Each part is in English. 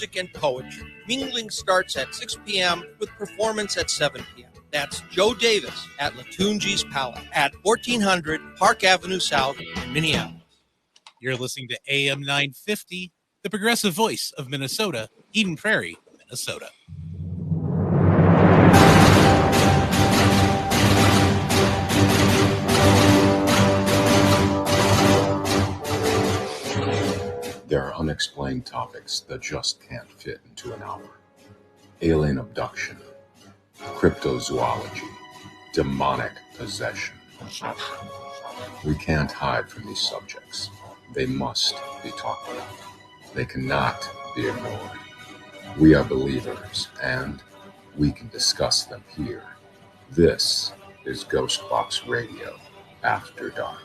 music and poetry. Mingling starts at 6 p.m. with performance at 7 p.m. That's Joe Davis at Latunji's Palette at 1400 Park Avenue South in Minneapolis. You're listening to AM 950, the progressive voice of Minnesota, Eden Prairie, Minnesota. There are unexplained topics that just can't fit into an hour. Alien abduction, cryptozoology, demonic possession. We can't hide from these subjects. They must be talked about. They cannot be ignored. We are believers, and we can discuss them here. This is Ghostbox Radio After Dark.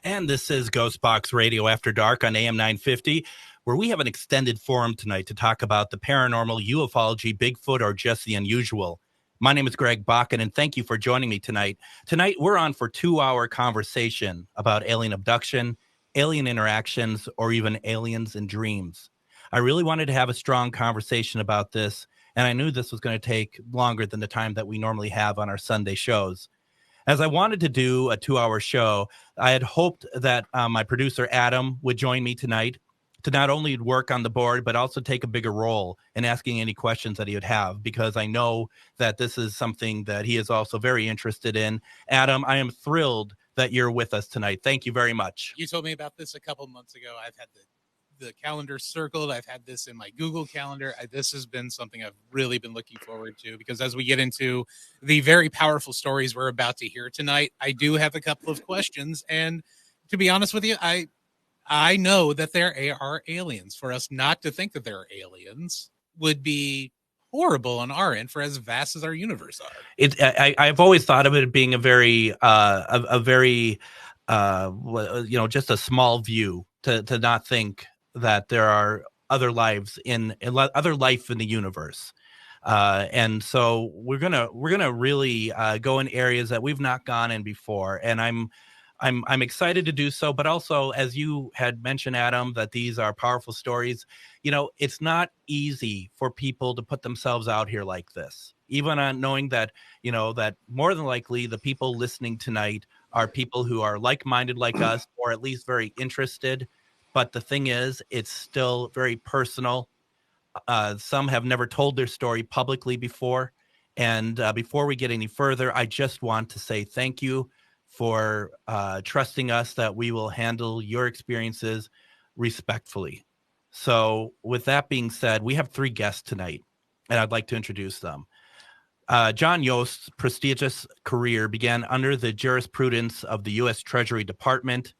And this is Ghostbox Radio After Dark on AM 950, where we have an extended forum tonight to talk about the paranormal, ufology, Bigfoot, or just the unusual. My name is Greg Bakken, and thank you for joining me tonight. Tonight, we're on for a 2-hour conversation about alien abduction, alien interactions, or even aliens in dreams. I really wanted to have a strong conversation about this, and I knew this was going to take longer than the time that we normally have on our Sunday shows. As I wanted to do a 2-hour show, I had hoped that my producer, Adam, would join me tonight to not only work on the board, but also take a bigger role in asking any questions that he would have, because I know that this is something that he is also very interested in. Adam, I am thrilled that you're with us tonight. Thank you very much. You told me about this a couple months ago. I've had the calendar circled. I've had this in my Google Calendar. This has been something I've really been looking forward to, because as we get into the very powerful stories we're about to hear tonight, I do have a couple of questions. And to be honest with you, I know that there are aliens. For us not to think that there are aliens would be horrible on our end, for as vast as our universe are. I've always thought of it being a very just a small view to not think that there are other lives other life in the universe. And so we're gonna really go in areas that we've not gone in before. And I'm excited to do so, but also, as you had mentioned, Adam, that these are powerful stories. You know, it's not easy for people to put themselves out here like this, even on knowing that, you know, that more than likely the people listening tonight are people who are like-minded like us, or at least very interested. But the thing is, it's still very personal. Some have never told their story publicly before. And before we get any further, I just want to say thank you for trusting us that we will handle your experiences respectfully. So with that being said, we have 3 guests tonight, and I'd like to introduce them. John Yost's prestigious career began under the jurisprudence of the U.S. Treasury Department.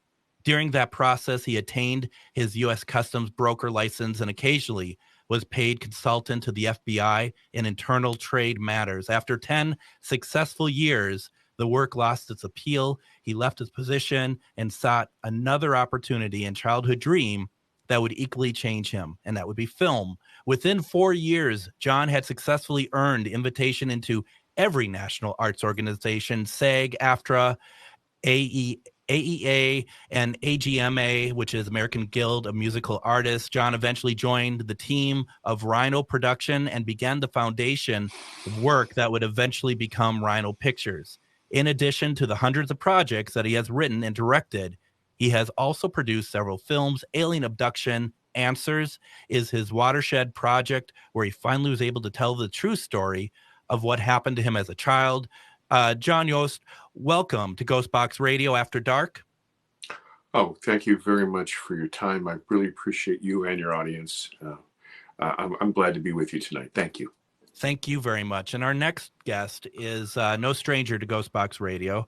During that process, he attained his U.S. Customs broker license and occasionally was paid consultant to the FBI in internal trade matters. After 10 successful years, the work lost its appeal. He left his position and sought another opportunity and childhood dream that would equally change him, and that would be film. Within 4 years, John had successfully earned invitation into every national arts organization, SAG, AFTRA, AEA, and AGMA, which is American Guild of Musical Artists. John eventually joined the team of Rhino Production and began the foundation work that would eventually become Rhino Pictures. In addition to the hundreds of projects that he has written and directed, he has also produced several films. Alien Abduction Answers is his watershed project, where he finally was able to tell the true story of what happened to him as a child. John Yost, welcome to Ghostbox Radio After Dark. Oh, thank you very much for your time. I really appreciate you and your audience. I'm glad to be with you tonight. Thank you. Thank you very much. And our next guest is no stranger to Ghostbox Radio.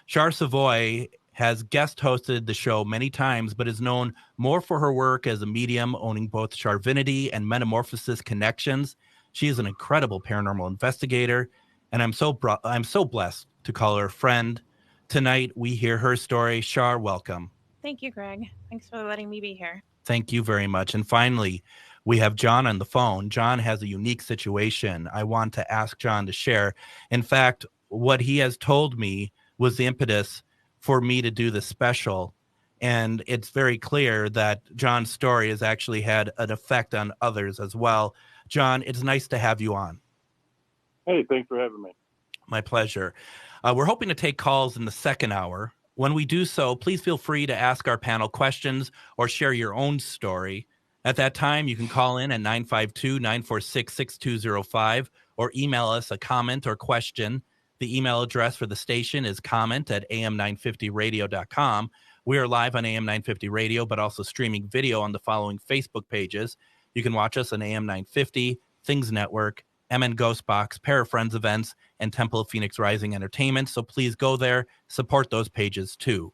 Char Savoy has guest hosted the show many times, but is known more for her work as a medium, owning both Charvinity and Metamorphosis connections. She is an incredible paranormal investigator, and I'm so blessed to call her a friend. Tonight, we hear her story. Shar, welcome. Thank you, Greg. Thanks for letting me be here. Thank you very much. And finally, we have John on the phone. John has a unique situation I want to ask John to share. In fact, what he has told me was the impetus for me to do this special. And it's very clear that John's story has actually had an effect on others as well. John, it's nice to have you on. Hey, thanks for having me. My pleasure. We're hoping to take calls in the second hour. When we do so, please feel free to ask our panel questions or share your own story. At that time, you can call in at 952-946-6205 or email us a comment or question. The email address for the station is comment@am950radio.com. We are live on AM 950 Radio, but also streaming video on the following Facebook pages. You can watch us on AM 950, Things Network, MN Ghostbox, Parafriends Events, and Temple of Phoenix Rising Entertainment. So please go there, support those pages too.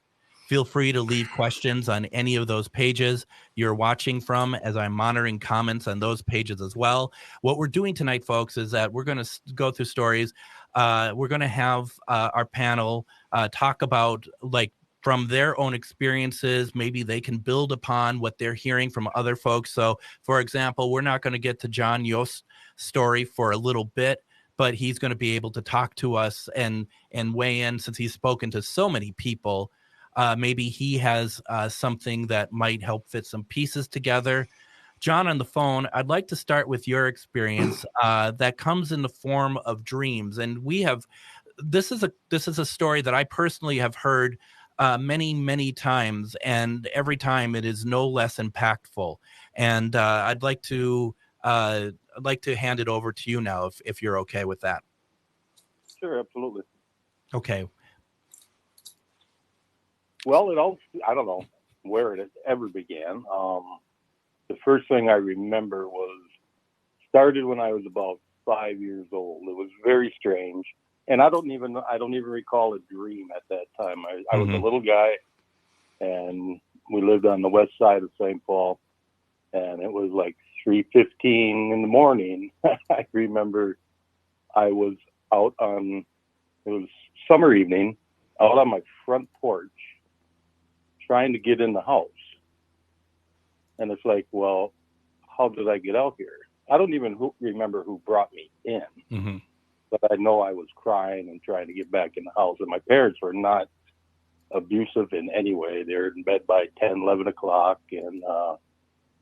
Feel free to leave questions on any of those pages you're watching from, as I'm monitoring comments on those pages as well. What we're doing tonight, folks, is that we're going to go through stories. We're going to have our panel talk about, like, from their own experiences. Maybe they can build upon what they're hearing from other folks. So, for example, we're not going to get to John Yost's story for a little bit, but he's going to be able to talk to us and weigh in, since he's spoken to so many people. Maybe he has something that might help fit some pieces together. John, on the phone, I'd like to start with your experience that comes in the form of dreams. And this is a story that I personally have heard many times, and every time it is no less impactful. And I'd like to hand it over to you now, if you're okay with that. Sure, absolutely. Okay. Well, I don't know where it ever began. The first thing I remember started when I was about 5 years old. It was very strange. And I don't even recall a dream at that time. I was a little guy, and we lived on the west side of St. Paul, and it was like 3:15 in the morning. I remember I was it was summer evening, out on my front porch, trying to get in the house. And it's like, well, how did I get out here? I don't even remember who brought me in. Mm-hmm. But I know I was crying and trying to get back in the house. And my parents were not abusive in any way. They were in bed by 10, 11 o'clock. And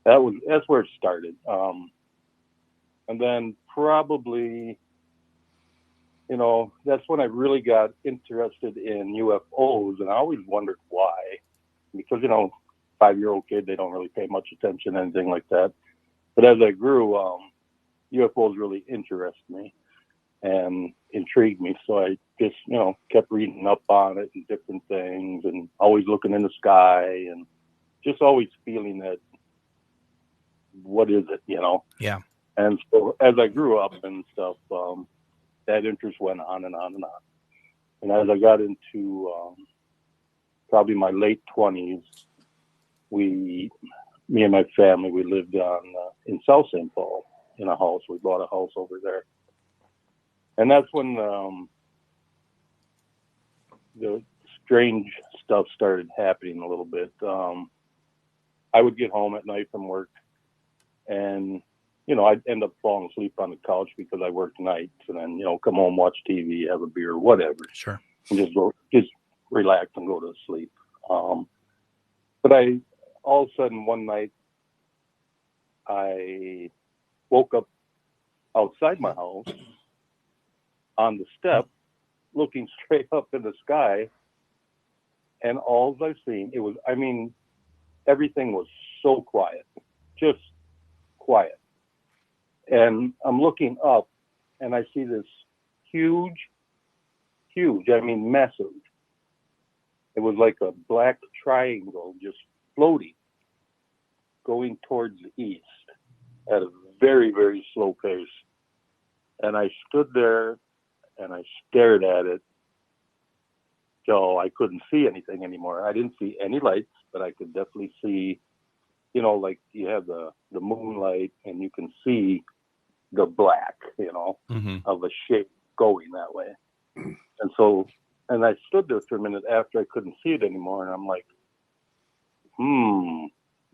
that's where it started. And then probably, that's when I really got interested in UFOs. And I always wondered why. Because, 5-year-old kid, they don't really pay much attention to anything like that. But as I grew, UFOs really interest me and intrigued me. So I just, kept reading up on it and different things, and always looking in the sky, and just always feeling that, what is it, Yeah. And so as I grew up and stuff, that interest went on and on and on. And as I got into probably my late 20s, me and my family, we lived in South St. Paul in a house. We bought a house over there. And that's when the strange stuff started happening a little bit. I would get home at night from work, and, I'd end up falling asleep on the couch because I worked nights, and then, come home, watch TV, have a beer, whatever. Sure. And just relax and go to sleep. But all of a sudden one night, I woke up outside my house on the step, looking straight up in the sky, and all I've seen, everything was so quiet, just quiet. And I'm looking up, and I see this huge, massive. It was like a black triangle just floating, going towards the east at a very, very slow pace. And I stood there and I stared at it till I couldn't see anything anymore. I didn't see any lights, but I could definitely see, like you have the moonlight and you can see the black, of a shape going that way. And so And I stood there for a minute after I couldn't see it anymore, and I'm like,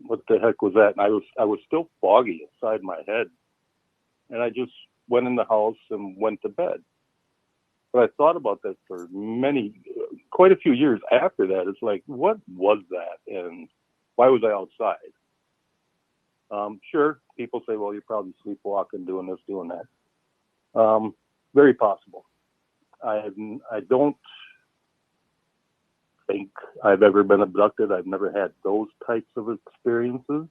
what the heck was that? And I was still foggy inside my head. And I just went in the house and went to bed. But I thought about that for quite a few years after that. It's like, what was that? And why was I outside? Sure, people say, well, you're probably sleepwalking, doing this, doing that. Very possible. I don't think I've ever been abducted. I've never had those types of experiences.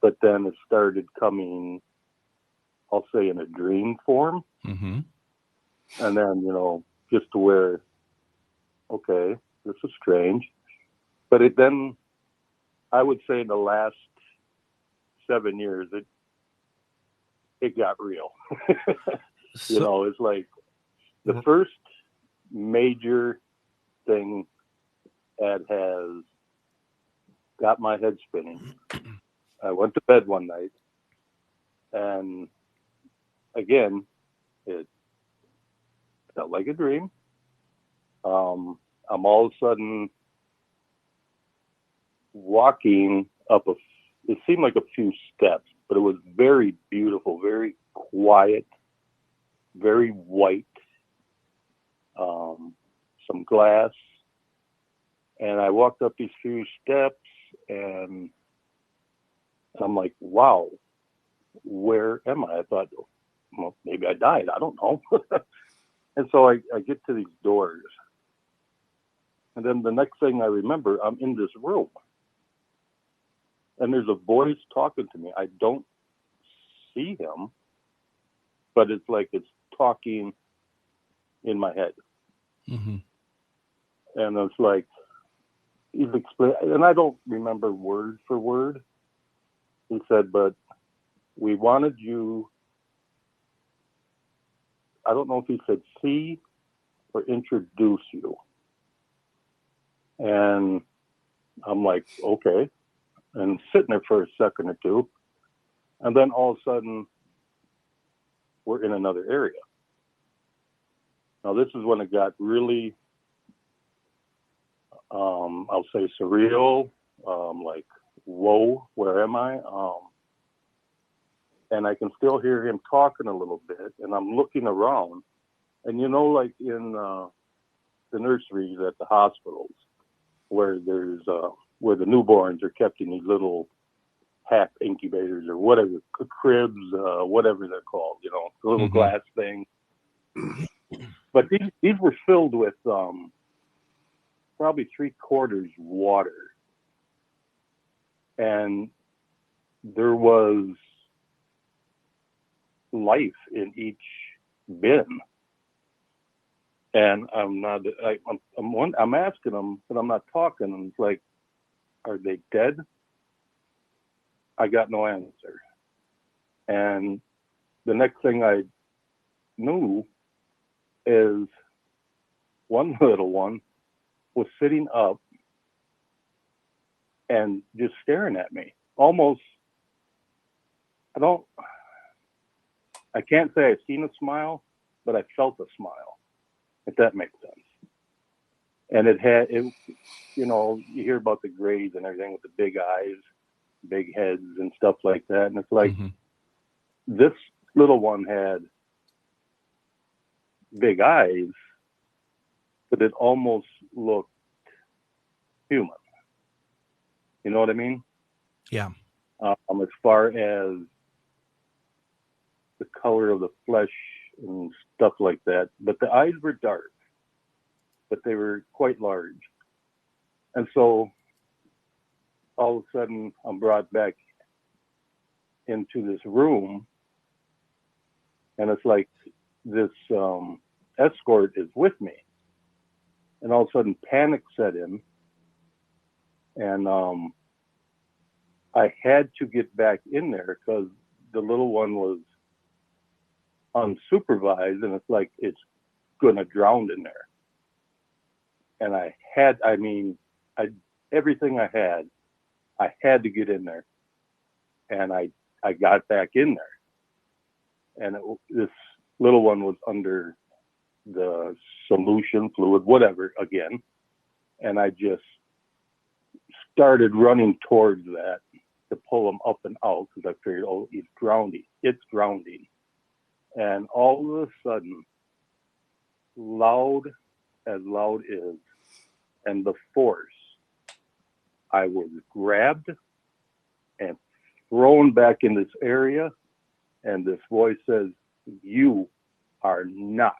But then it started coming, I'll say, in a dream form. Mm-hmm. And then, just to where, okay, this is strange. But then, I would say in the last 7 years, it got real. It's like the first major thing that has got my head spinning. I went to bed one night, and again, it felt like a dream. I'm all of a sudden walking up it seemed like a few steps, but it was very beautiful, very quiet, very white, some glass. And I walked up these few steps, and I'm like, wow, where am I? I thought, well, maybe I died. I don't know. And so I get to these doors. And then the next thing I remember, I'm in this room. And there's a voice talking to me. I don't see him, but it's like it's talking in my head. Mm-hmm. And it's like, he's explaining, and I don't remember word for word. He said, but we wanted you, I don't know if he said see or introduce you. And I'm like, okay. And sitting there for a second or two. And then all of a sudden, we're in another area. Now, this is when it got really, I'll say surreal, like, whoa, where am I? And I can still hear him talking a little bit, and I'm looking around. And like in the nurseries at the hospitals, where there's where the newborns are kept in these little half incubators or whatever, cribs, whatever they're called, the little Mm-hmm. glass thing. But these were filled with probably 3/4 water. And there was life in each bin. And I'm asking them, but I'm not talking. And it's like, are they dead? I got no answer. And the next thing I knew is one little one was sitting up and just staring at me. Almost, I can't say I've seen a smile, but I felt a smile, if that makes sense. And you hear about the Greys and everything with the big eyes, big heads and stuff like that. And it's like, this little one had big eyes, but it almost looked human. You know what I mean? Yeah. As far as the color of the flesh and stuff like that. But the eyes were dark, but they were quite large. And so all of a sudden I'm brought back into this room, and it's like this escort is with me. And all of a sudden panic set in, and I had to get back in there because the little one was unsupervised, and it's like it's gonna drown in there. And everything I had to get in there, and I got back in there, and this little one was under the solution, fluid, whatever, again. And I just started running towards that to pull him up and out because I figured, oh, he's drowning. It's drowning. And all of a sudden, loud as loud is, and the force, I was grabbed and thrown back in this area, and this voice says, you are not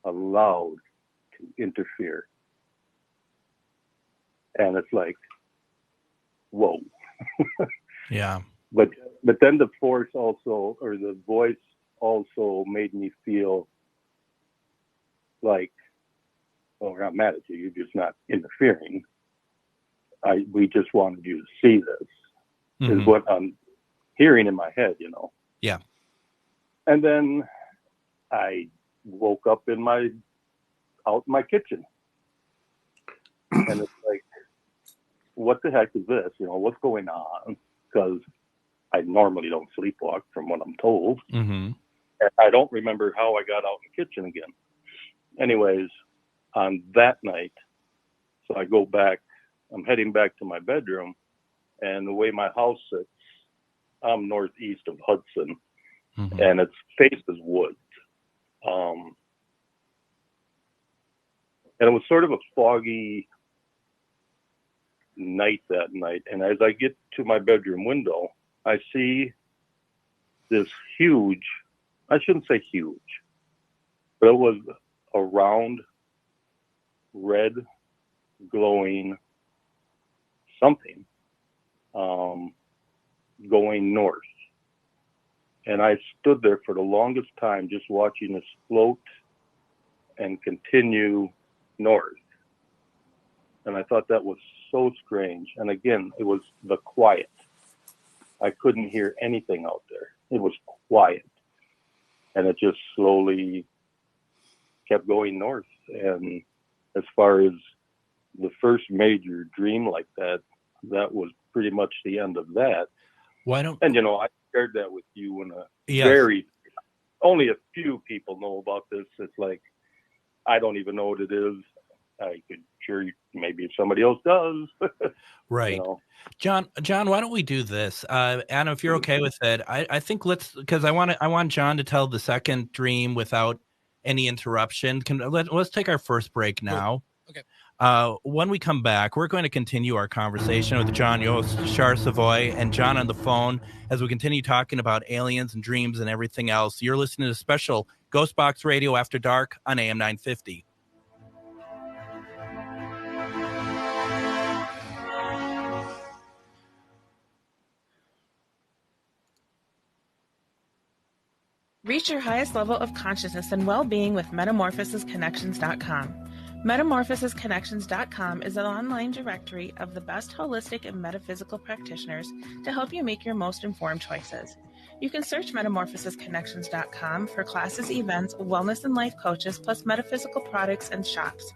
allowed to interfere. And it's like, whoa. Yeah. But then the force also, or the voice also made me feel like, well, we're not mad at you. You're just not interfering. We just wanted you to see this, is what I'm hearing in my head, you know. Yeah. And then I woke up out in my kitchen. And it's like, what the heck is this? You know, what's going on? Because I normally don't sleepwalk from what I'm told. And I don't remember how I got out in the kitchen again. Anyways, on that night, so I go back, I'm heading back to my bedroom, and the way my house sits, I'm northeast of Hudson, and its face is woods. And it was sort of a foggy night that night. And as I get to my bedroom window, I see this huge, I shouldn't say huge, but it was a round, red, glowing something going north. And I stood there for the longest time just watching this float and continue north. And I thought that was so strange. And again, it was the quiet. I couldn't hear anything out there. It was quiet. And it just slowly kept going north. And as far as the first major dream like that, that was pretty much the end of that. And, you know, I shared that with you in a only a few people know about this. It's like, I don't even know what it is. I could sure maybe if somebody else does. Right. You know? John, why don't we do this? Anna, if you're okay with it, I think because I want John to tell the second dream without any interruption. Let's take our first break now. Okay. When we come back, we're going to continue our conversation with John Yost, Char Savoy, and John on the phone as we continue talking about aliens and dreams and everything else. You're listening to special Ghostbox Radio After Dark on AM 950. Reach your highest level of consciousness and well-being with metamorphosisconnections.com. Metamorphosisconnections.com is an online directory of the best holistic and metaphysical practitioners to help you make your most informed choices. You can search metamorphosisconnections.com for classes, events, wellness and life coaches, plus metaphysical products and shops.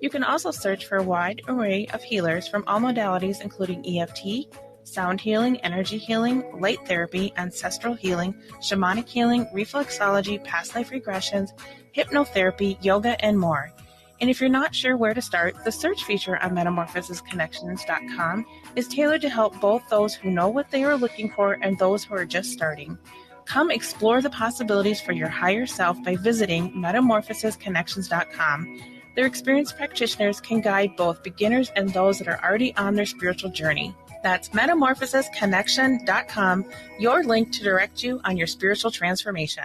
You can also search for a wide array of healers from all modalities, including EFT, sound healing, energy healing, light therapy, ancestral healing, shamanic healing, reflexology, past life regressions, hypnotherapy, yoga, and more. And if you're not sure where to start, the search feature on metamorphosisconnections.com is tailored to help both those who know what they are looking for and those who are just starting. Come explore the possibilities for your higher self by visiting metamorphosisconnections.com. Their experienced practitioners can guide both beginners and those that are already on their spiritual journey. That's metamorphosisconnection.com, your link to direct you on your spiritual transformation.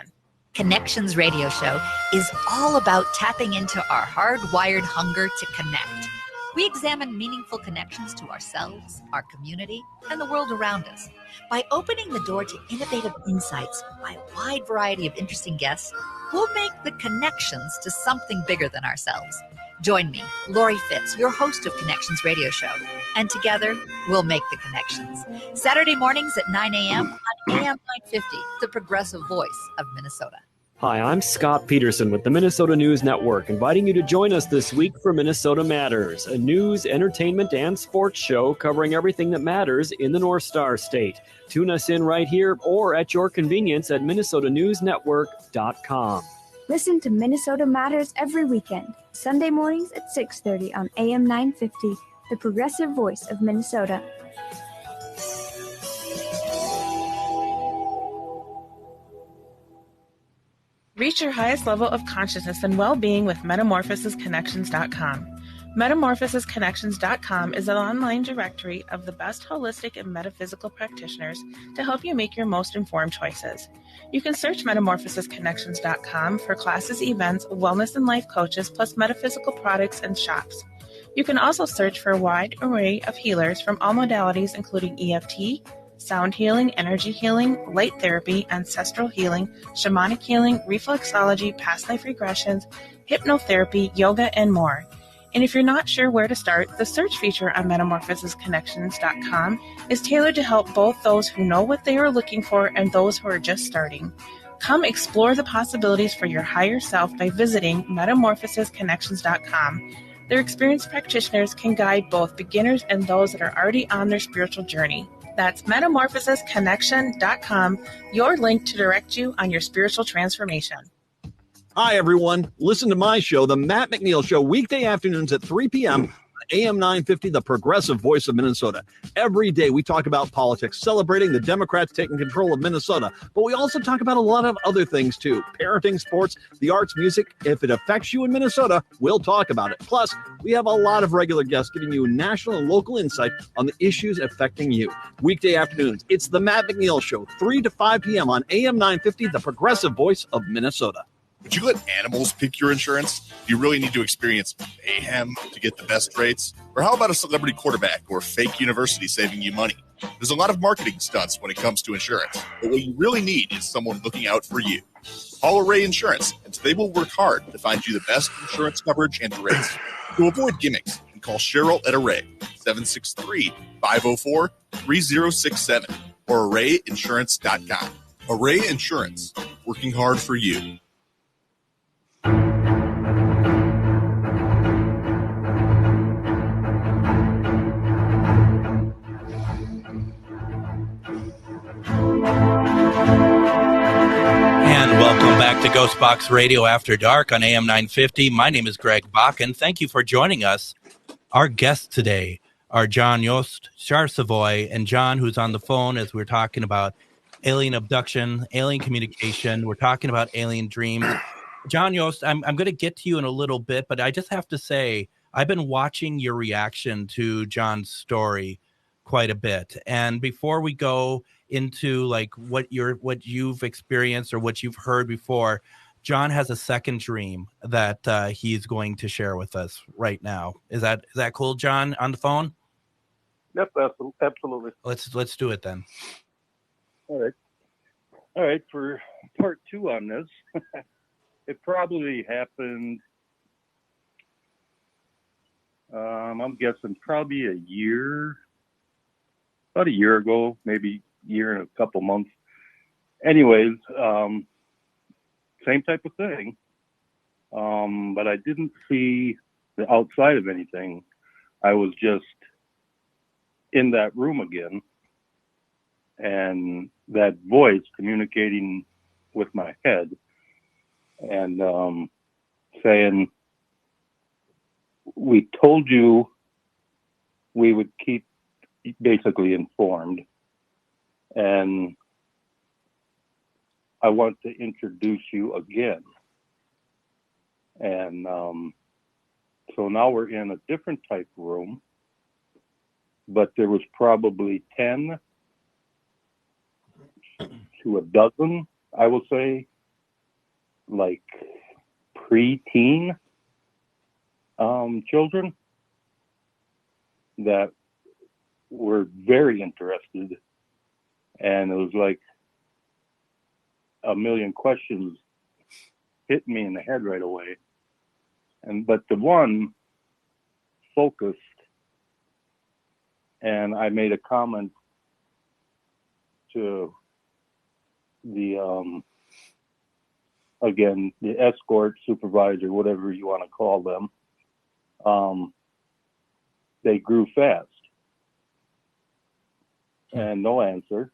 Connections Radio Show is all about tapping into our hardwired hunger to connect. We examine meaningful connections to ourselves, our community, and the world around us. By opening the door to innovative insights by a wide variety of interesting guests, we'll make the connections to something bigger than ourselves. Join me, Lori Fitz, your host of Connections Radio Show, and together we'll make the connections. Saturday mornings at 9 a.m. on AM 950, the progressive voice of Minnesota. Hi, I'm Scott Peterson with the Minnesota News Network, inviting you to join us this week for Minnesota Matters, a news, entertainment, and sports show covering everything that matters in the North Star State. Tune us in right here or at your convenience at minnesotanewsnetwork.com. Listen to Minnesota Matters every weekend, Sunday mornings at 6:30 on AM 950, the progressive voice of Minnesota. Reach your highest level of consciousness and well-being with metamorphosisconnections.com. Metamorphosisconnections.com is an online directory of the best holistic and metaphysical practitioners to help you make your most informed choices. You can search metamorphosisconnections.com for classes, events, wellness and life coaches, plus metaphysical products and shops. You can also search for a wide array of healers from all modalities, including EFT, sound healing, energy healing, light therapy, ancestral healing, shamanic healing, reflexology, past life regressions, hypnotherapy, yoga, and more. And if you're not sure where to start, the search feature on metamorphosisconnections.com is tailored to help both those who know what they are looking for and those who are just starting. Come explore the possibilities for your higher self by visiting metamorphosisconnections.com. Their experienced practitioners can guide both beginners and those that are already on their spiritual journey. That's metamorphosisconnection.com, your link to direct you on your spiritual transformation. Hi, everyone. Listen to my show, The Matt McNeil Show, weekday afternoons at 3 p.m. AM 950, the progressive voice of Minnesota. Every day we talk about politics, celebrating the Democrats taking control of Minnesota. But we also talk about a lot of other things, too. Parenting, sports, the arts, music. If it affects you in Minnesota, we'll talk about it. Plus, we have a lot of regular guests giving you national and local insight on the issues affecting you. Weekday afternoons, it's The Matt McNeil Show, 3 to 5 p.m. on AM 950, the progressive voice of Minnesota. Would you let animals pick your insurance? Do you really need to experience mayhem to get the best rates? Or how about a celebrity quarterback or fake university saving you money? There's a lot of marketing stunts when it comes to insurance, but what you really need is someone looking out for you. Call Array Insurance, and they will work hard to find you the best insurance coverage and rates. To avoid gimmicks, and call Cheryl at Array, 763-504-3067, or arrayinsurance.com. Array Insurance, working hard for you. And welcome back to Ghostbox Radio After Dark on AM 950. My name is Greg Bakken. Thank you for joining us. Our guests today are John Yost, Char Savoy, and John, who's on the phone as we're talking about alien abduction, alien communication. We're talking about alien dreams. John Yost, I'm going to get to you in a little bit, but I just have to say, I've been watching your reaction to John's story quite a bit. And before we go into like what you've experienced or what you've heard before, John has a second dream that he's going to share with us right now. Is that cool, John, on the phone? Yep, absolutely. Let's do it then. All right. For part two on this, it probably happened. I'm guessing probably about a year ago, maybe year and a couple months. Anyways, same type of thing. But I didn't see the outside of anything. I was just in that room again, and that voice communicating with my head and saying, we told you we would keep basically informed, and I want to introduce you again. And so now we're in a different type room, but there was probably 10 to a dozen, I will say, like pre-teen children that were very interested, and it was like a million questions hit me in the head right away. But the one focused, and I made a comment to the again, the escort supervisor, whatever you want to call them. They grew fast and no answer.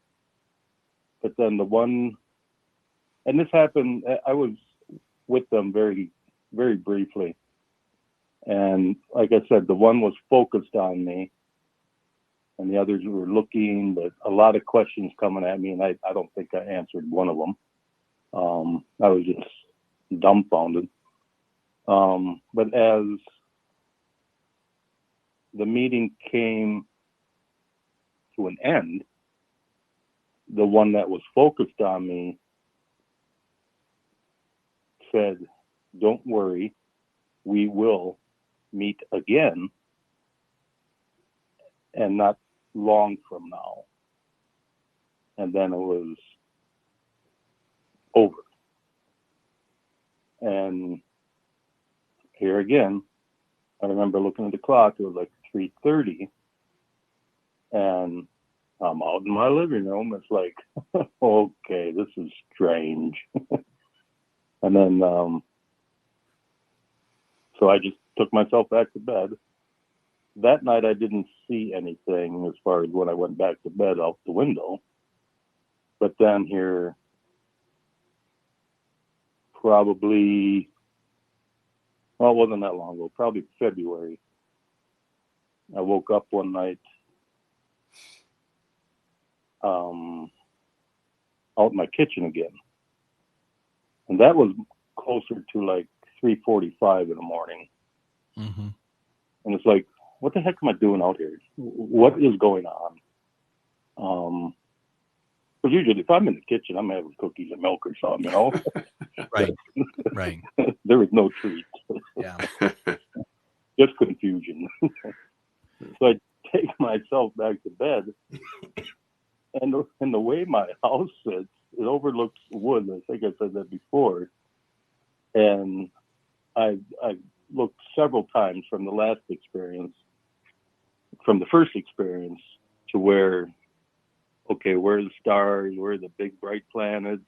But then the one, and this happened, I was with them very, very briefly. And like I said, the one was focused on me and the others were looking, but a lot of questions coming at me, and I don't think I answered one of them. I was just dumbfounded. But as the meeting came to an end, the one that was focused on me said, "Don't worry, we will meet again, and not long from now." And then it was over. And here again, I remember looking at the clock, it was like 3:30, and I'm out in my living room. It's like, okay, this is strange. And then, so I just took myself back to bed. That night I didn't see anything as far as when I went back to bed out the window. But then here, probably, well, it wasn't that long ago, probably February, I woke up one night out in my kitchen again. And that was closer to like 3:45 in the morning. Mm-hmm. And it's like, what the heck am I doing out here? What is going on? Because usually if I'm in the kitchen, I'm having cookies and milk or something, you know? Right. Right. There was no treat. Yeah. Just confusion. So I take myself back to bed, and the way my house sits, it overlooks wood. I think I said that before. And I looked several times from the last experience, from the first experience, to where, okay, where are the stars, where are the big bright planets,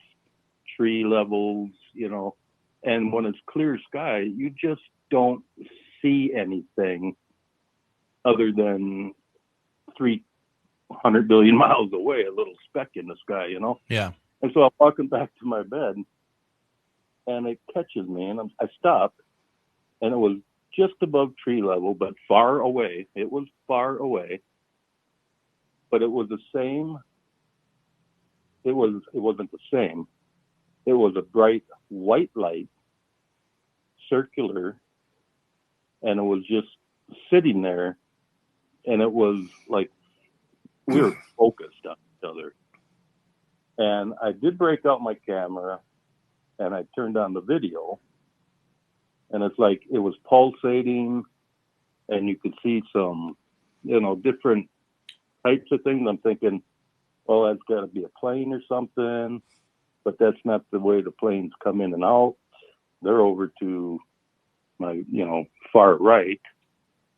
tree levels, you know? And when it's clear sky, you just don't see anything other than 300 billion miles away, a little speck in the sky, you know? Yeah. And so I'm walking back to my bed, and it catches me, and I stop, and it was just above tree level, but far away. It was far away, but it was the same. It wasn't the same. It was a bright white light, circular, and it was just sitting there, and it was like we were focused on each other. And I did break out my camera, and I turned on the video, and it's like it was pulsating, and you could see some, you know, different types of things. I'm thinking, well, that's got to be a plane or something, but that's not the way the planes come in and out. They're over to my, you know, far right,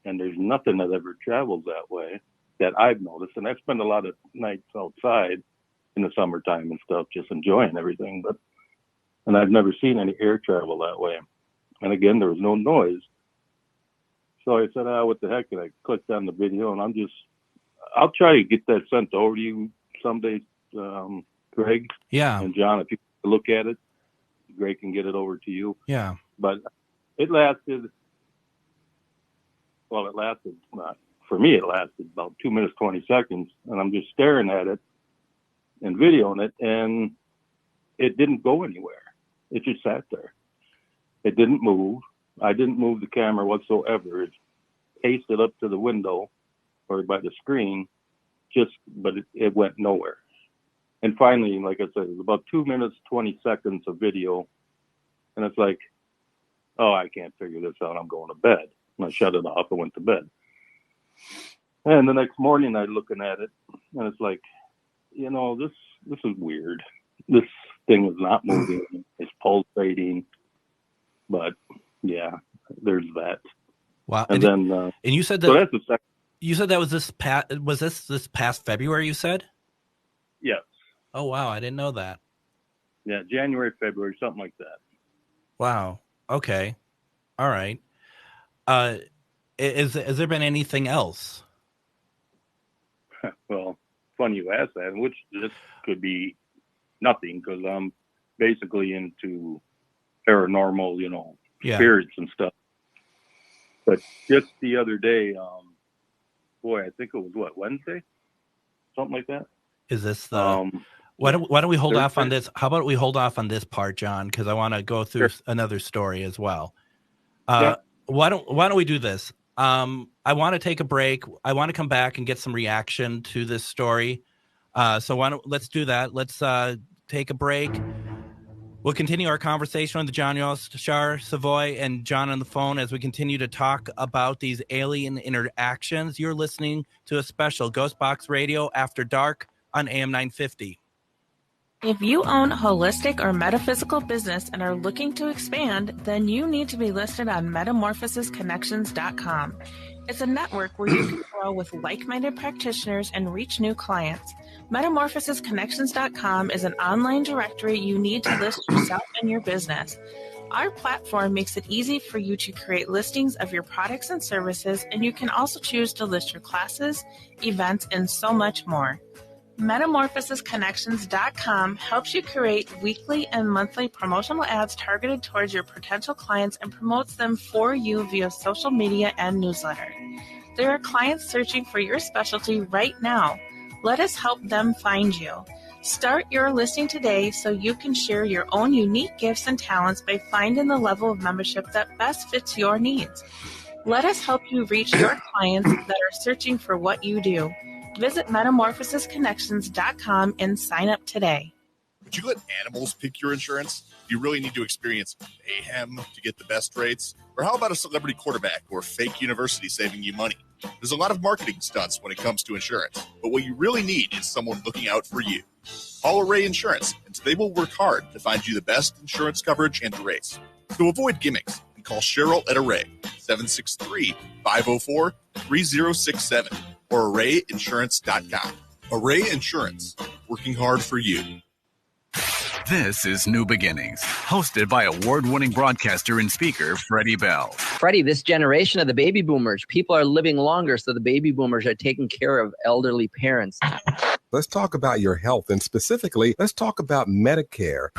and there's nothing that ever travels that way that I've noticed. And I spend a lot of nights outside in the summertime and stuff, just enjoying everything, and I've never seen any air travel that way. And again, there was no noise. So I said, what the heck? And I clicked on the video, and I'll try to get that sent over to you someday, Greg. Yeah. And John, if you look at it, Greg can get it over to you. Yeah. But it lasted, for me, it lasted about 2 minutes, 20 seconds. And I'm just staring at it and videoing it, and it didn't go anywhere. It just sat there. It didn't move. I didn't move the camera whatsoever. It pasted up to the window or by the screen, but it went nowhere. And finally, like I said, it was about 2 minutes, 20 seconds of video. And it's like, oh, I can't figure this out. I'm going to bed. And I shut it off and went to bed. And the next morning I'm looking at it, and it's like, you know, this is weird. This thing is not moving. It's pulsating. But yeah, there's that. Wow. And then and you said that, so that's the second. You said that was this past February, you said? Yes. Oh wow, I didn't know that. Yeah, January, February, something like that. Wow. Okay. All right. Has there been anything else? Well, funny you ask that, which this could be nothing, because I'm basically into paranormal, spirits and stuff. But just the other day, I think it was Wednesday? Something like that. Is this the... Why don't we hold off on this? How about we hold off on this part, John? Because I want to go through another story as well. Why don't we do this? I want to take a break. I want to come back and get some reaction to this story. So let's do that. Let's take a break. We'll continue our conversation with John Yashar Savoy and John on the phone as we continue to talk about these alien interactions. You're listening to a special Ghostbox Radio After Dark on AM 950. If you own a holistic or metaphysical business and are looking to expand, then you need to be listed on metamorphosisconnections.com. It's a network where you can grow with like-minded practitioners and reach new clients. Metamorphosisconnections.com is an online directory you need to list yourself and your business. Our platform makes it easy for you to create listings of your products and services, and you can also choose to list your classes, events, and so much more. Metamorphosisconnections.com helps you create weekly and monthly promotional ads targeted towards your potential clients and promotes them for you via social media and newsletter. There are clients searching for your specialty right now. Let us help them find you. Start your listing today so you can share your own unique gifts and talents by finding the level of membership that best fits your needs. Let us help you reach your clients that are searching for what you do. Visit metamorphosisconnections.com and sign up today. Would you let animals pick your insurance? Do you really need to experience mayhem to get the best rates? Or how about a celebrity quarterback or fake university saving you money? There's a lot of marketing stunts when it comes to insurance, but what you really need is someone looking out for you. Call Array Insurance, and they will work hard to find you the best insurance coverage and rates. So avoid gimmicks and call Cheryl at Array, 763-504-3067. or arrayinsurance.com. Array Insurance, working hard for you. This is New Beginnings, hosted by award-winning broadcaster and speaker Freddie Bell. Freddie, this generation of the baby boomers, people are living longer, so the baby boomers are taking care of elderly parents. Let's talk about your health, and specifically, let's talk about Medicare.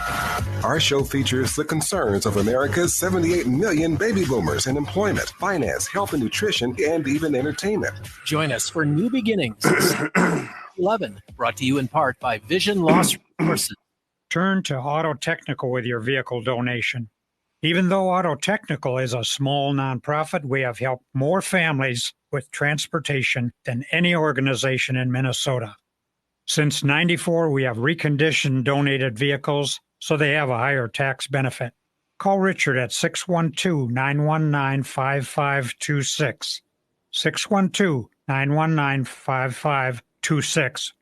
Our show features the concerns of America's 78 million baby boomers in employment, finance, health and nutrition, and even entertainment. Join us for New Beginnings, 11, brought to you in part by Vision Loss Resources. Turn to Auto Technical with your vehicle donation. Even though Auto Technical is a small nonprofit, we have helped more families with transportation than any organization in Minnesota. Since '94, we have reconditioned donated vehicles so they have a higher tax benefit. Call Richard at 612-919-5526, 612-919-5526,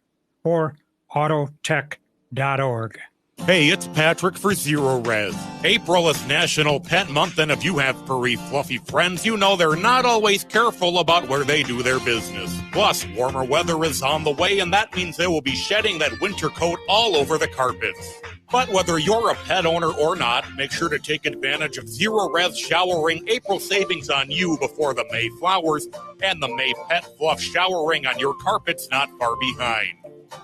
or autotech.org. Hey, it's Patrick for Zero Res. April is National Pet Month, and if you have furry, fluffy friends, you know they're not always careful about where they do their business. Plus, warmer weather is on the way, and that means they will be shedding that winter coat all over the carpets. But whether you're a pet owner or not, make sure to take advantage of Zero Res Showering April savings on you before the May flowers and the May Pet Fluff Showering on your carpets not far behind.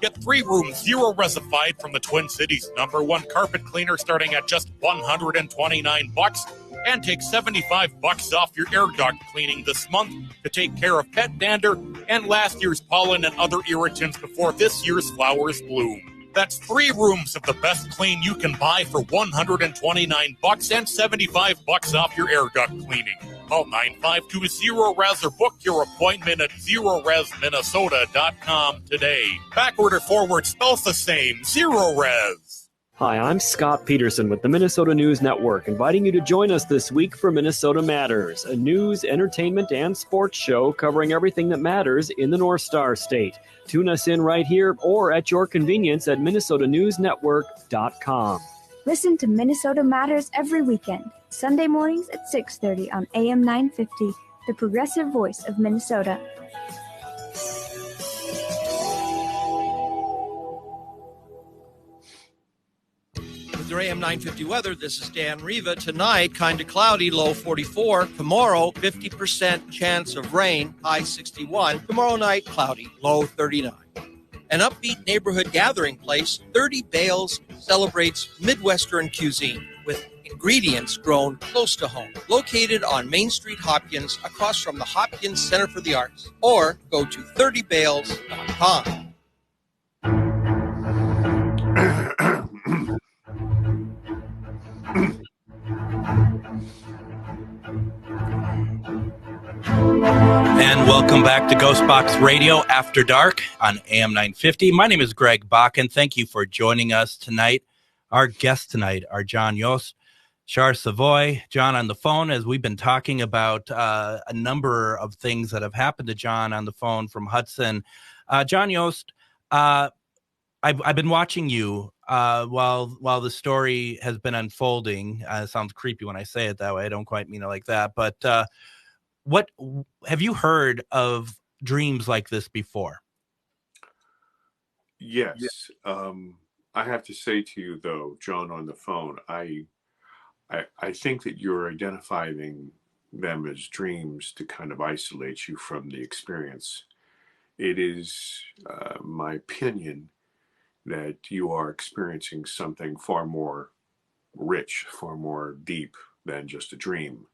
Get 3 rooms Zero Resified from the Twin Cities #1 carpet cleaner starting at just $129, and take $75 off your air duct cleaning this month to take care of pet dander and last year's pollen and other irritants before this year's flowers bloom. That's 3 rooms of the best clean you can buy for $129 and $75 off your air duct cleaning. Call 952-ZERO-RES or book your appointment at ZeroResMinnesota.com today. Backward or forward spells the same. Zero Res. Hi, I'm Scott Peterson with the Minnesota News Network, inviting you to join us this week for Minnesota Matters, a news, entertainment, and sports show covering everything that matters in the North Star State. Tune us in right here or at your convenience at MinnesotaNewsNetwork.com. Listen to Minnesota Matters every weekend, Sunday mornings at 6:30 on AM 950, the progressive voice of Minnesota. With your AM 950 weather, this is Dan Riva. Tonight, kind of cloudy, low 44. Tomorrow, 50% chance of rain, high 61. Tomorrow night, cloudy, low 39. An upbeat neighborhood gathering place, 30 Bales celebrates Midwestern cuisine with Ingredients grown close to home. Located on Main Street, Hopkins, across from the Hopkins Center for the Arts. Or go to 30bales.com. And welcome back to Ghostbox Radio After Dark on AM 950. My name is Greg Bakken. Thank you for joining us tonight. Our guests tonight are John Yost, Char Savoy. John on the phone, as we've been talking about a number of things that have happened to John on the phone from Hudson. John Yost, I've been watching you while the story has been unfolding. It sounds creepy when I say it that way. I don't quite mean it like that. But what have you heard of dreams like this before? Yes. I have to say to you, though, John, on the phone, I think that you're identifying them as dreams to kind of isolate you from the experience. It is my opinion that you are experiencing something far more rich, far more deep than just a dream.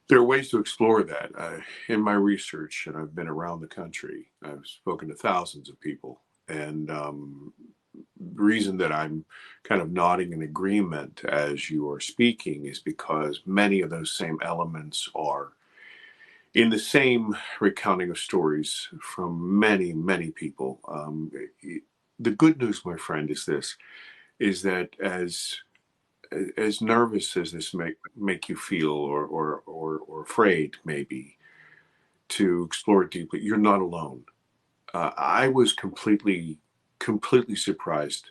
There are ways to explore that. In my research, and I've been around the country, I've spoken to thousands of people, and the reason that I'm kind of nodding in agreement as you are speaking is because many of those same elements are in the same recounting of stories from many, many people. The good news, my friend, is this, is that as nervous as this make you feel or afraid maybe to explore it deeply, you're not alone. I was completely surprised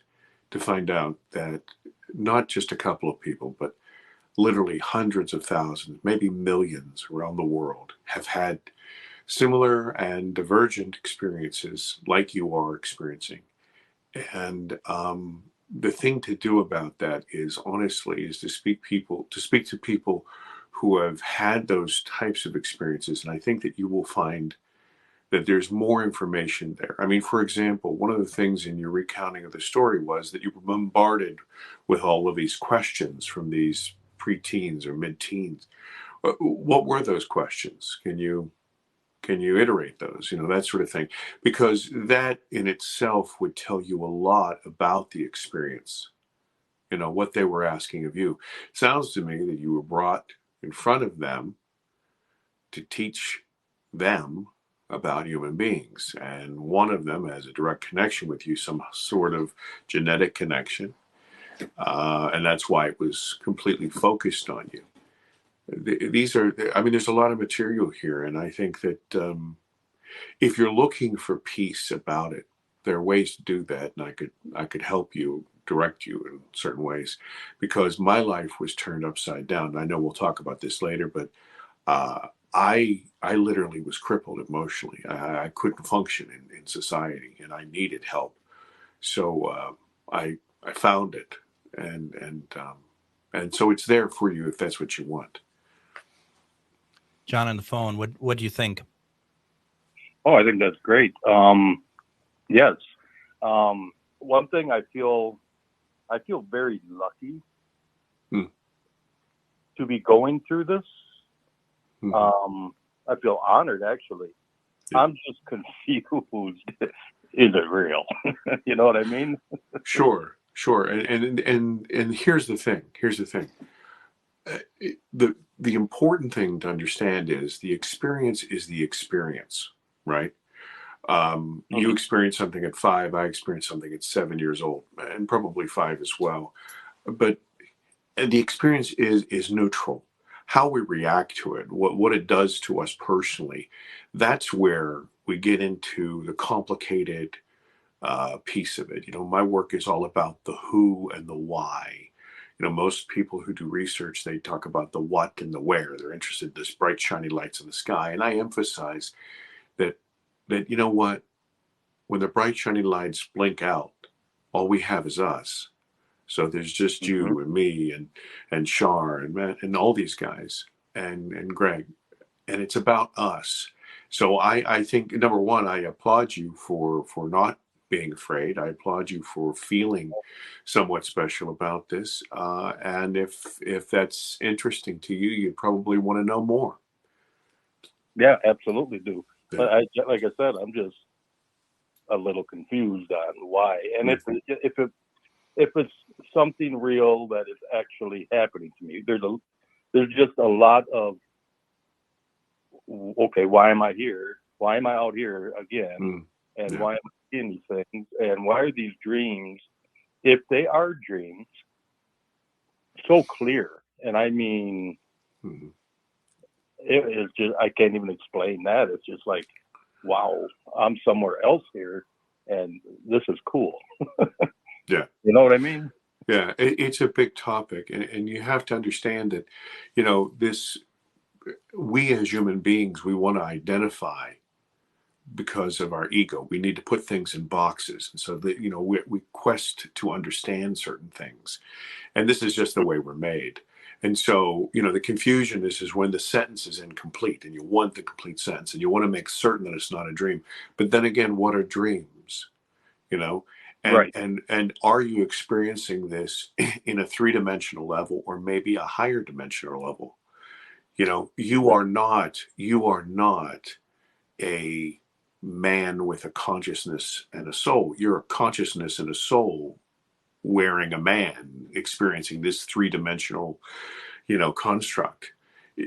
to find out that not just a couple of people, but literally hundreds of thousands, maybe millions around the world have had similar and divergent experiences like you are experiencing. And the thing to do about that is, honestly, is to speak to people who have had those types of experiences. And I think that you will find that there's more information there. I mean, for example, one of the things in your recounting of the story was that you were bombarded with all of these questions from these preteens or mid-teens. What were those questions? Can you iterate those, that sort of thing? Because that in itself would tell you a lot about the experience, what they were asking of you. It sounds to me that you were brought in front of them to teach them about human beings. And one of them has a direct connection with you, some sort of genetic connection. And that's why it was completely focused on you. There's a lot of material here. And I think that if you're looking for peace about it, there are ways to do that. And I could help you, direct you in certain ways, because my life was turned upside down. I know we'll talk about this later, but I literally was crippled emotionally. I couldn't function in society, and I needed help. So I found it, and so it's there for you if that's what you want. John on the phone, what do you think? Oh, I think that's great. Yes. One thing I feel very lucky to be going through this. I feel honored, actually. Yeah. I'm just confused. Is it real? You know what I mean? Sure. And here's the thing. The important thing to understand is the experience is the experience, right? You experienced something at 5. I experienced something at 7 years old, and probably 5 as well. But the experience is neutral. How we react to it, what it does to us personally, that's where we get into the complicated piece of it. My work is all about the who and the why. Most people who do research, they talk about the what and the where. They're interested in this bright, shiny lights in the sky. And I emphasize that you know what? When the bright, shiny lights blink out, all we have is us. So there's just you and me and Char and Matt and all these guys and Greg. And it's about us. So I think, number one, I applaud you for not being afraid. I applaud you for feeling somewhat special about this. And if that's interesting to you, you probably want to know more. Yeah, absolutely do. Yeah. But like I said, I'm just a little confused on why. And if it's something real that is actually happening to me, there's just a lot of, okay, why am I here? Why am I out here again? And why am I seeing these things? And why are these dreams, if they are dreams, so clear? And I mean, it is just, I can't even explain that. It's just like, wow, I'm somewhere else here, and this is cool. Yeah. You know what I mean? Yeah, it's a big topic, and you have to understand that, we as human beings, we want to identify because of our ego. We need to put things in boxes, and so that we quest to understand certain things, and this is just the way we're made. And so the confusion is when the sentence is incomplete, and you want the complete sentence, and you want to make certain that it's not a dream. But then again, what are dreams? And, right. And are you experiencing this in a three-dimensional level, or maybe a higher dimensional level? You are not a man with a consciousness and a soul. You're a consciousness and a soul wearing a man, experiencing this three-dimensional, construct.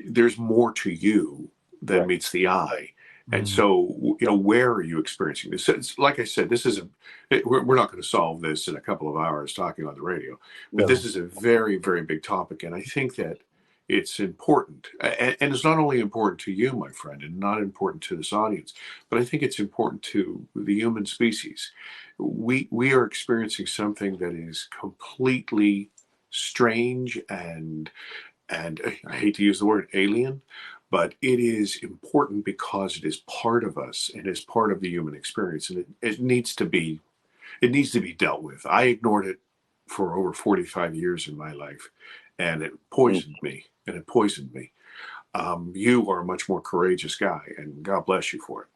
There's more to you than meets the eye. And so, where are you experiencing this? It's, like I said, we're not going to solve this in a couple of hours talking on the radio, but this is a very, very big topic. And I think that it's important. And it's not only important to you, my friend, and not important to this audience, but I think it's important to the human species. We are experiencing something that is completely strange and I hate to use the word alien, but it is important because it is part of us and is part of the human experience, and it needs to be dealt with. I ignored it for over 45 years in my life, and it poisoned me. You are a much more courageous guy, and God bless you for it.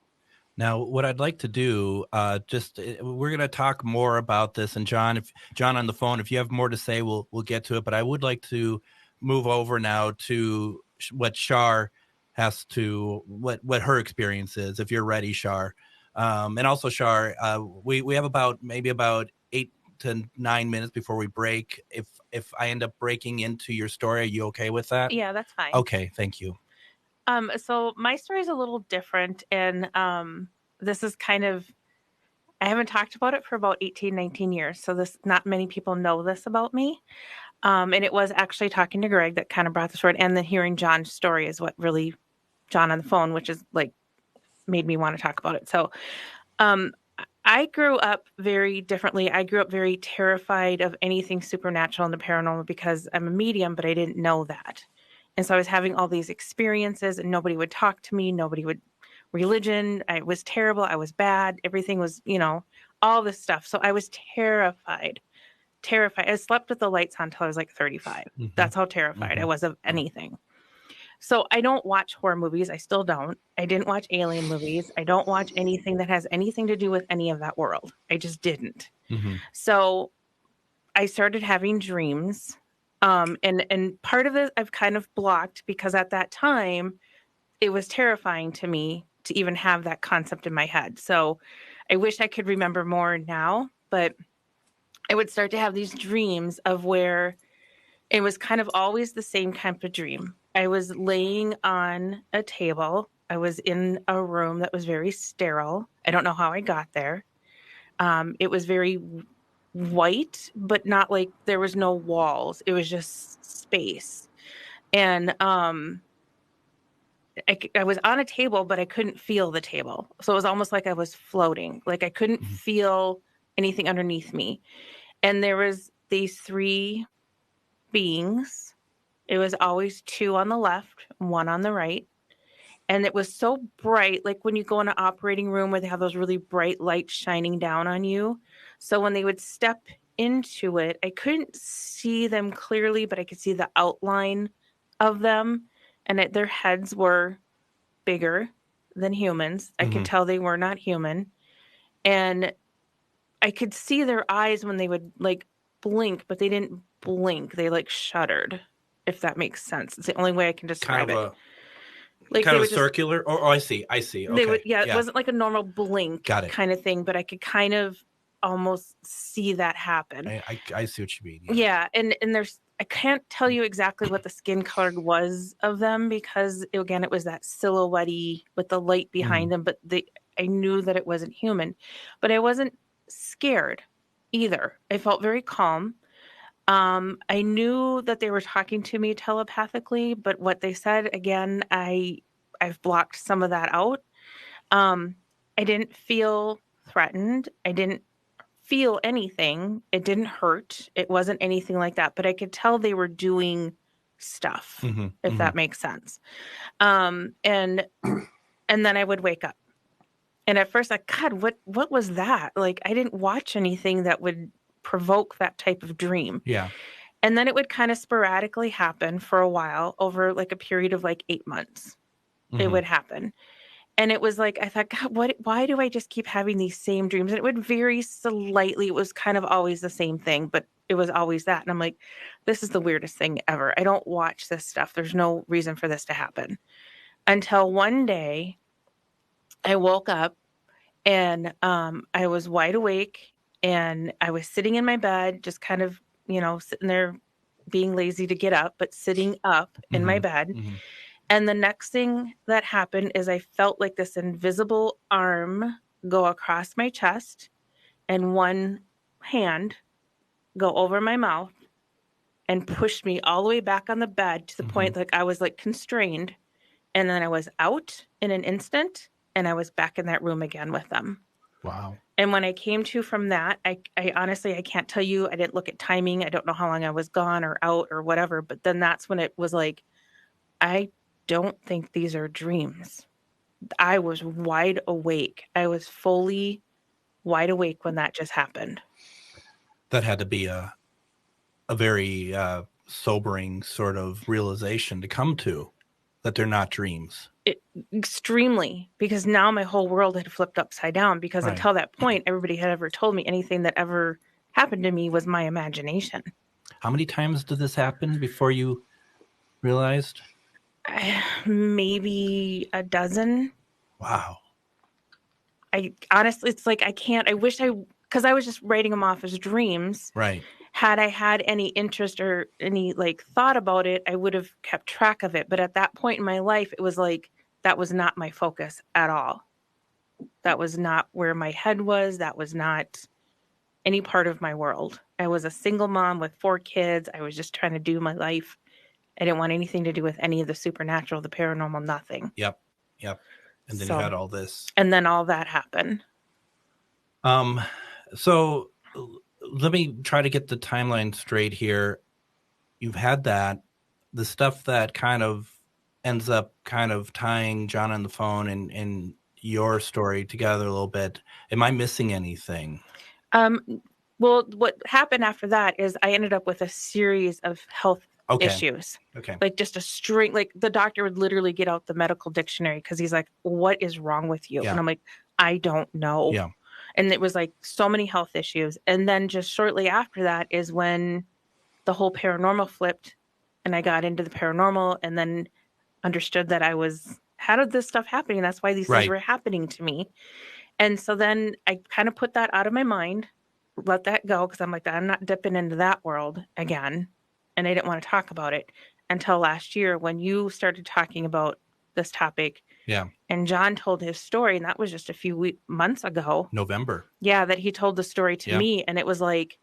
Now, what I'd like to do, we're going to talk more about this, and John on the phone, if you have more to say, we'll get to it. But I would like to move over now to what Shar has to, what her experience is, if you're ready, Shar. And also, Shar, we have about 8 to 9 minutes before we break. If I end up breaking into your story, are you okay with that? Yeah, that's fine. Okay, thank you. So my story is a little different, and this is kind of, I haven't talked about it for about 18, 19 years. So not many people know this about me. And it was actually talking to Greg that kind of brought this forward. And then hearing John's story is what really, John on the phone, which is like, made me want to talk about it. So I grew up very differently. I grew up very terrified of anything supernatural and the paranormal because I'm a medium, but I didn't know that. And so I was having all these experiences and nobody would talk to me. Religion, I was terrible. I was bad. Everything was, all this stuff. So I was terrified. I slept with the lights on until I was like 35. Mm-hmm. That's how terrified I was of anything. So I don't watch horror movies. I still don't. I didn't watch alien movies. I don't watch anything that has anything to do with any of that world. I just didn't. Mm-hmm. So I started having dreams. And part of it I've kind of blocked because at that time it was terrifying to me to even have that concept in my head. So I wish I could remember more now, but I would start to have these dreams of where it was kind of always the same type of dream. I was laying on a table. I was in a room that was very sterile. I don't know how I got there. It was very white, but not like there was no walls. It was just space. And I was on a table, but I couldn't feel the table. So it was almost like I was floating. Like I couldn't feel anything underneath me. And there was these 3 beings. It was always 2 on the left, 1 on the right. And it was so bright, like when you go in an operating room where they have those really bright lights shining down on you. So when they would step into it, I couldn't see them clearly, but I could see the outline of them. And their heads were bigger than humans. I could tell they were not human. And I could see their eyes when they would like blink, but they didn't blink. They like shuddered, if that makes sense. It's the only way I can describe it. Like kind they of would just, circular. Oh, I see. Okay. they would, it wasn't like a normal blink kind of thing, but I could kind of almost see that happen. I see what you mean. Yeah. And there's, I can't tell you exactly what the skin color was of them because again, it was that silhouette-y with the light behind them, but I knew that it wasn't human, but I wasn't scared either. I felt very calm. I knew that they were talking to me telepathically, but what they said, again, I've blocked some of that out. I didn't feel threatened. I didn't feel anything. It didn't hurt. It wasn't anything like that, but I could tell they were doing stuff, if that makes sense. And then I would wake up. And at first, like, God, what was that? Like, I didn't watch anything that would provoke that type of dream. Yeah. And then it would kind of sporadically happen for a while over like a period of like 8 months. It would happen. And it was like, I thought, God, why do I just keep having these same dreams? And it would vary slightly. It was kind of always the same thing, but it was always that. And I'm like, this is the weirdest thing ever. I don't watch this stuff. There's no reason for this to happen. Until one day I woke up and I was wide awake and I was sitting in my bed, just kind of, sitting there being lazy to get up, but sitting up in my bed. And the next thing that happened is I felt like this invisible arm go across my chest and one hand go over my mouth and push me all the way back on the bed to the point like I was like constrained. And then I was out in an instant and I was back in that room again with them. Wow. And when I came to from that, I honestly, I can't tell you, I didn't look at timing. I don't know how long I was gone or out or whatever. But then that's when it was like, I don't think these are dreams. I was wide awake. I was fully wide awake when that just happened. That had to be a very sobering sort of realization to come to, that they're not dreams. Extremely, because now my whole world had flipped upside down because until that point, everybody had ever told me anything that ever happened to me was my imagination. How many times did this happen before you realized? Maybe a dozen. Wow. I honestly, it's like, because I was just writing them off as dreams. Right. Had I had any interest or any like thought about it, I would have kept track of it. But at that point in my life, it was like, that was not my focus at all. That was not where my head was. That was not any part of my world. I was a single mom with 4 kids. I was just trying to do my life. I didn't want anything to do with any of the supernatural, the paranormal, nothing. Yep. And then you had all this. And then all that happened. So let me try to get the timeline straight here. You've had that, the stuff that kind of ends up kind of tying John on the phone and your story together a little bit. Am I missing anything? Well, what happened after that is I ended up with a series of health issues. Okay. Like just a string, like the doctor would literally get out the medical dictionary because he's like, what is wrong with you? Yeah. And I'm like, I don't know. Yeah. And it was like so many health issues. And then just shortly after that is when the whole paranormal flipped and I got into the paranormal and then understood that how did this stuff happening? That's why these things were happening to me. And so then I kind of put that out of my mind, let that go. Cause I'm like, I'm not dipping into that world again. And I didn't want to talk about it until last year when you started talking about this topic. Yeah. And John told his story, and that was just a few months ago. November. Yeah, that he told the story to me. And it was like,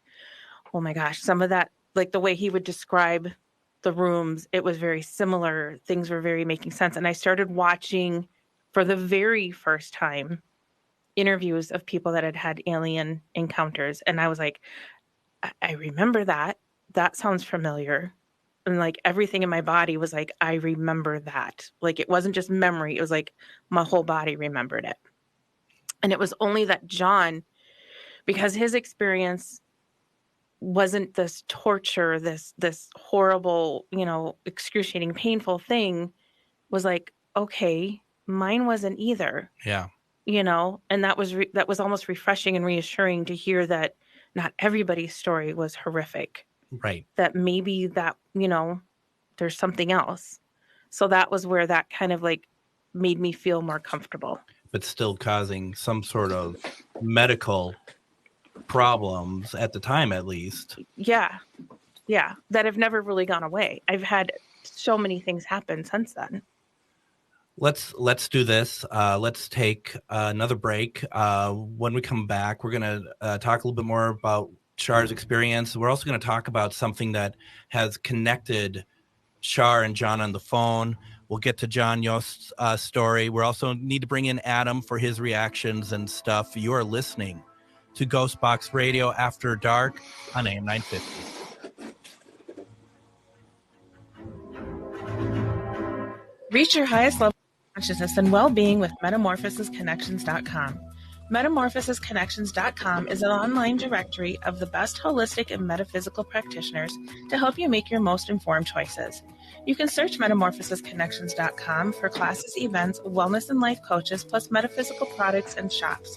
oh my gosh, some of that, like the way he would describe the rooms, it was very similar. Things were very making sense. And I started watching for the very first time interviews of people that had had alien encounters. And I was like, I remember that. That sounds familiar. And like everything in my body was like, I remember that. Like it wasn't just memory. It was like my whole body remembered it. And it was only that John, because his experience wasn't this torture, this horrible, excruciating, painful thing, was like, okay, mine wasn't either. Yeah. and that was almost refreshing and reassuring to hear that not everybody's story was horrific. Right. That maybe that, there's something else. So that was where that kind of like made me feel more comfortable. But still causing some sort of medical problems at the time, at least. Yeah. That have never really gone away. I've had so many things happen since then. Let's do this. Let's take another break. When we come back, we're going to talk a little bit more about Char's experience. We're also going to talk about something that has connected Char and John on the phone. We'll get to John Yost's story. We also need to bring in Adam for his reactions and stuff. You are listening to Ghostbox Radio After Dark on AM 950. Reach your highest level of consciousness and well-being with metamorphosisconnections.com. Metamorphosisconnections.com is an online directory of the best holistic and metaphysical practitioners to help you make your most informed choices. You can search metamorphosisconnections.com for classes, events, wellness and life coaches, plus metaphysical products and shops.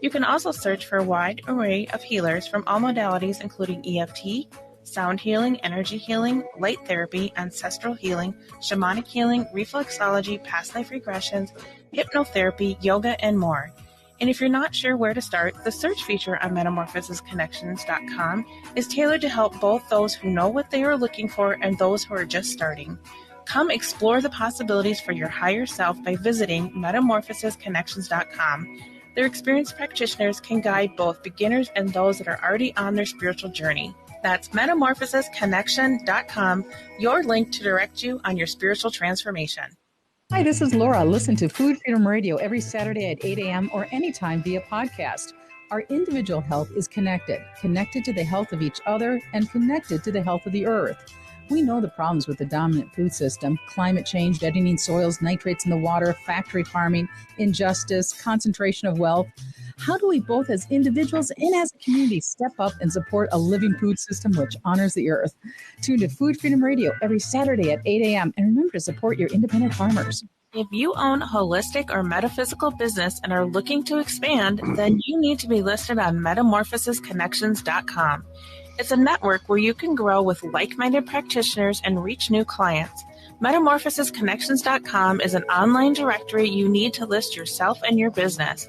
You can also search for a wide array of healers from all modalities, including EFT, sound healing, energy healing, light therapy, ancestral healing, shamanic healing, reflexology, past life regressions, hypnotherapy, yoga, and more. And if you're not sure where to start, the search feature on metamorphosisconnections.com is tailored to help both those who know what they are looking for and those who are just starting. Come explore the possibilities for your higher self by visiting metamorphosisconnections.com. Their experienced practitioners can guide both beginners and those that are already on their spiritual journey. That's metamorphosisconnection.com, your link to direct you on your spiritual transformation. Hi, this is Laura. Listen to Food Freedom Radio every Saturday at 8 a.m. or anytime via podcast. Our individual health is connected to the health of each other and connected to the health of the earth. We know the problems with the dominant food system: climate change, deadening soils, nitrates in the water, factory farming, injustice, concentration of wealth. How do we both as individuals and as a community step up and support a living food system which honors the earth? Tune to Food Freedom Radio every Saturday at 8 a.m. and remember to support your independent farmers. If you own a holistic or metaphysical business and are looking to expand, then you need to be listed on metamorphosisconnections.com. It's a network where you can grow with like-minded practitioners and reach new clients. Metamorphosisconnections.com is an online directory you need to list yourself and your business.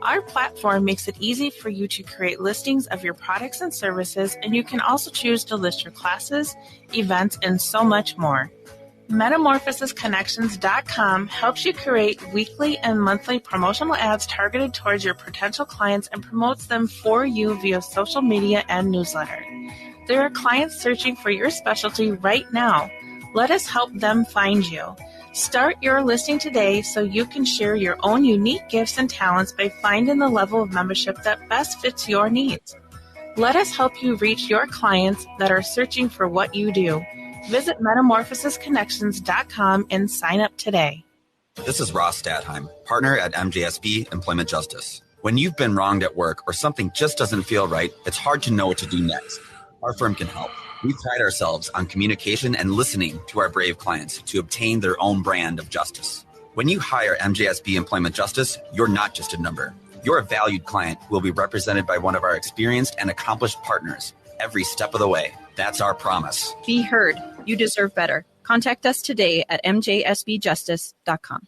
Our platform makes it easy for you to create listings of your products and services, and you can also choose to list your classes, events, and so much more. Metamorphosisconnections.com helps you create weekly and monthly promotional ads targeted towards your potential clients and promotes them for you via social media and newsletter. There are clients searching for your specialty right now. Let us help them find you. Start your listing today so you can share your own unique gifts and talents by finding the level of membership that best fits your needs. Let us help you reach your clients that are searching for what you do. Visit metamorphosisconnections.com and sign up today. This is Ross Stadheim, partner at MJSB Employment Justice. When you've been wronged at work or something just doesn't feel right, it's hard to know what to do next. Our firm can help. We pride ourselves on communication and listening to our brave clients to obtain their own brand of justice. When you hire MJSB Employment Justice, you're not just a number. You're a valued client who will be represented by one of our experienced and accomplished partners every step of the way. That's our promise. Be heard. You deserve better. Contact us today at mjsbjustice.com.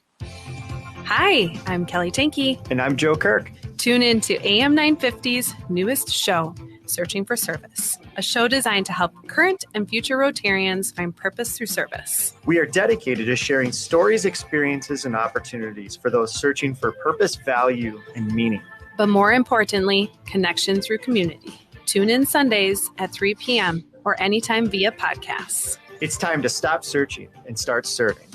Hi, I'm Kelly Tanky. And I'm Joe Kirk. Tune in to AM 950's newest show, Searching for Service, a show designed to help current and future Rotarians find purpose through service. We are dedicated to sharing stories, experiences, and opportunities for those searching for purpose, value, and meaning. But more importantly, connection through community. Tune in Sundays at 3 p.m. or anytime via podcasts. It's time to stop searching and start serving.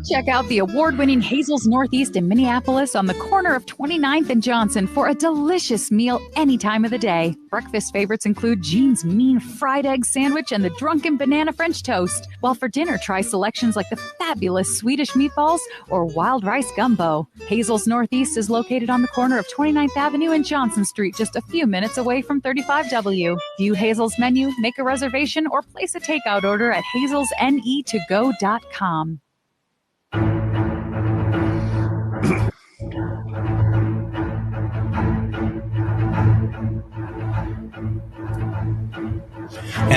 Check out the award-winning Hazel's Northeast in Minneapolis on the corner of 29th and Johnson for a delicious meal any time of the day. Breakfast favorites include Jean's Mean Fried Egg Sandwich and the Drunken Banana French Toast. While for dinner, try selections like the fabulous Swedish meatballs or wild rice gumbo. Hazel's Northeast is located on the corner of 29th Avenue and Johnson Street, just a few minutes away from 35W. View Hazel's menu, make a reservation, or place a takeout order at hazelsnetogo.com.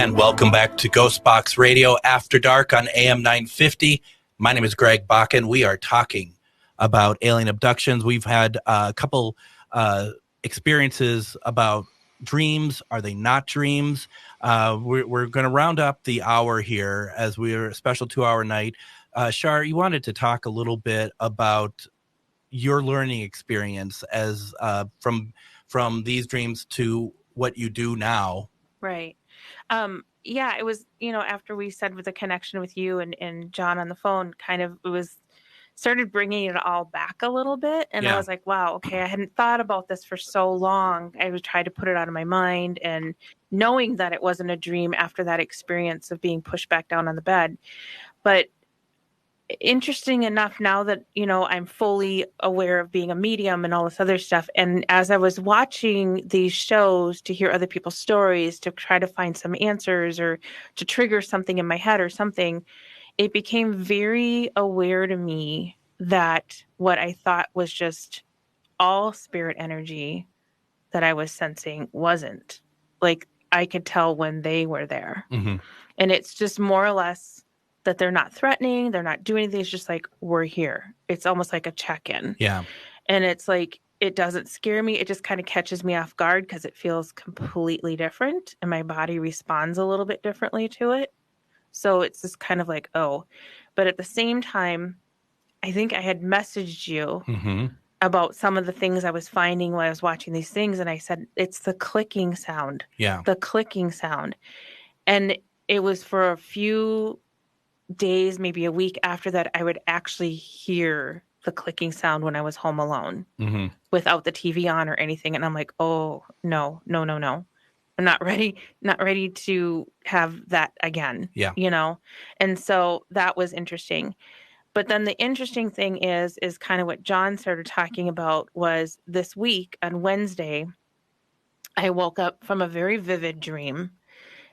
And welcome back to Ghostbox Radio After Dark on AM 950. My name is Greg Bakken. We are talking about alien abductions. We've had a couple experiences about dreams. Are they not dreams? We're going to round up the hour here as we're a special 2-hour night. Shar, you wanted to talk a little bit about your learning experience as from these dreams to what you do now. Right. Yeah, it was, after we said with the connection with you and John on the phone, kind of, started bringing it all back a little bit. And I was like, wow, okay, I hadn't thought about this for so long. I would try to put it out of my mind, and knowing that it wasn't a dream after that experience of being pushed back down on the bed. But interesting enough, now that, I'm fully aware of being a medium and all this other stuff. And as I was watching these shows to hear other people's stories, to try to find some answers or to trigger something in my head or something, it became very aware to me that what I thought was just all spirit energy that I was sensing wasn't. Like, I could tell when they were there. Mm-hmm. And it's just more or less that they're not threatening, they're not doing anything. It's just like, we're here. It's almost like a check-in. Yeah. And it's like, it doesn't scare me. It just kind of catches me off guard because it feels completely different and my body responds a little bit differently to it. So it's just kind of like, oh. But at the same time, I think I had messaged you about some of the things I was finding when I was watching these things. And I said, it's the clicking sound. Yeah. The clicking sound. And it was for a few days, maybe a week after that, I would actually hear the clicking sound when I was home alone without the TV on or anything. And I'm like, oh, no. I'm not ready to have that again. Yeah. And so that was interesting. But then the interesting thing is kind of what John started talking about was this week on Wednesday, I woke up from a very vivid dream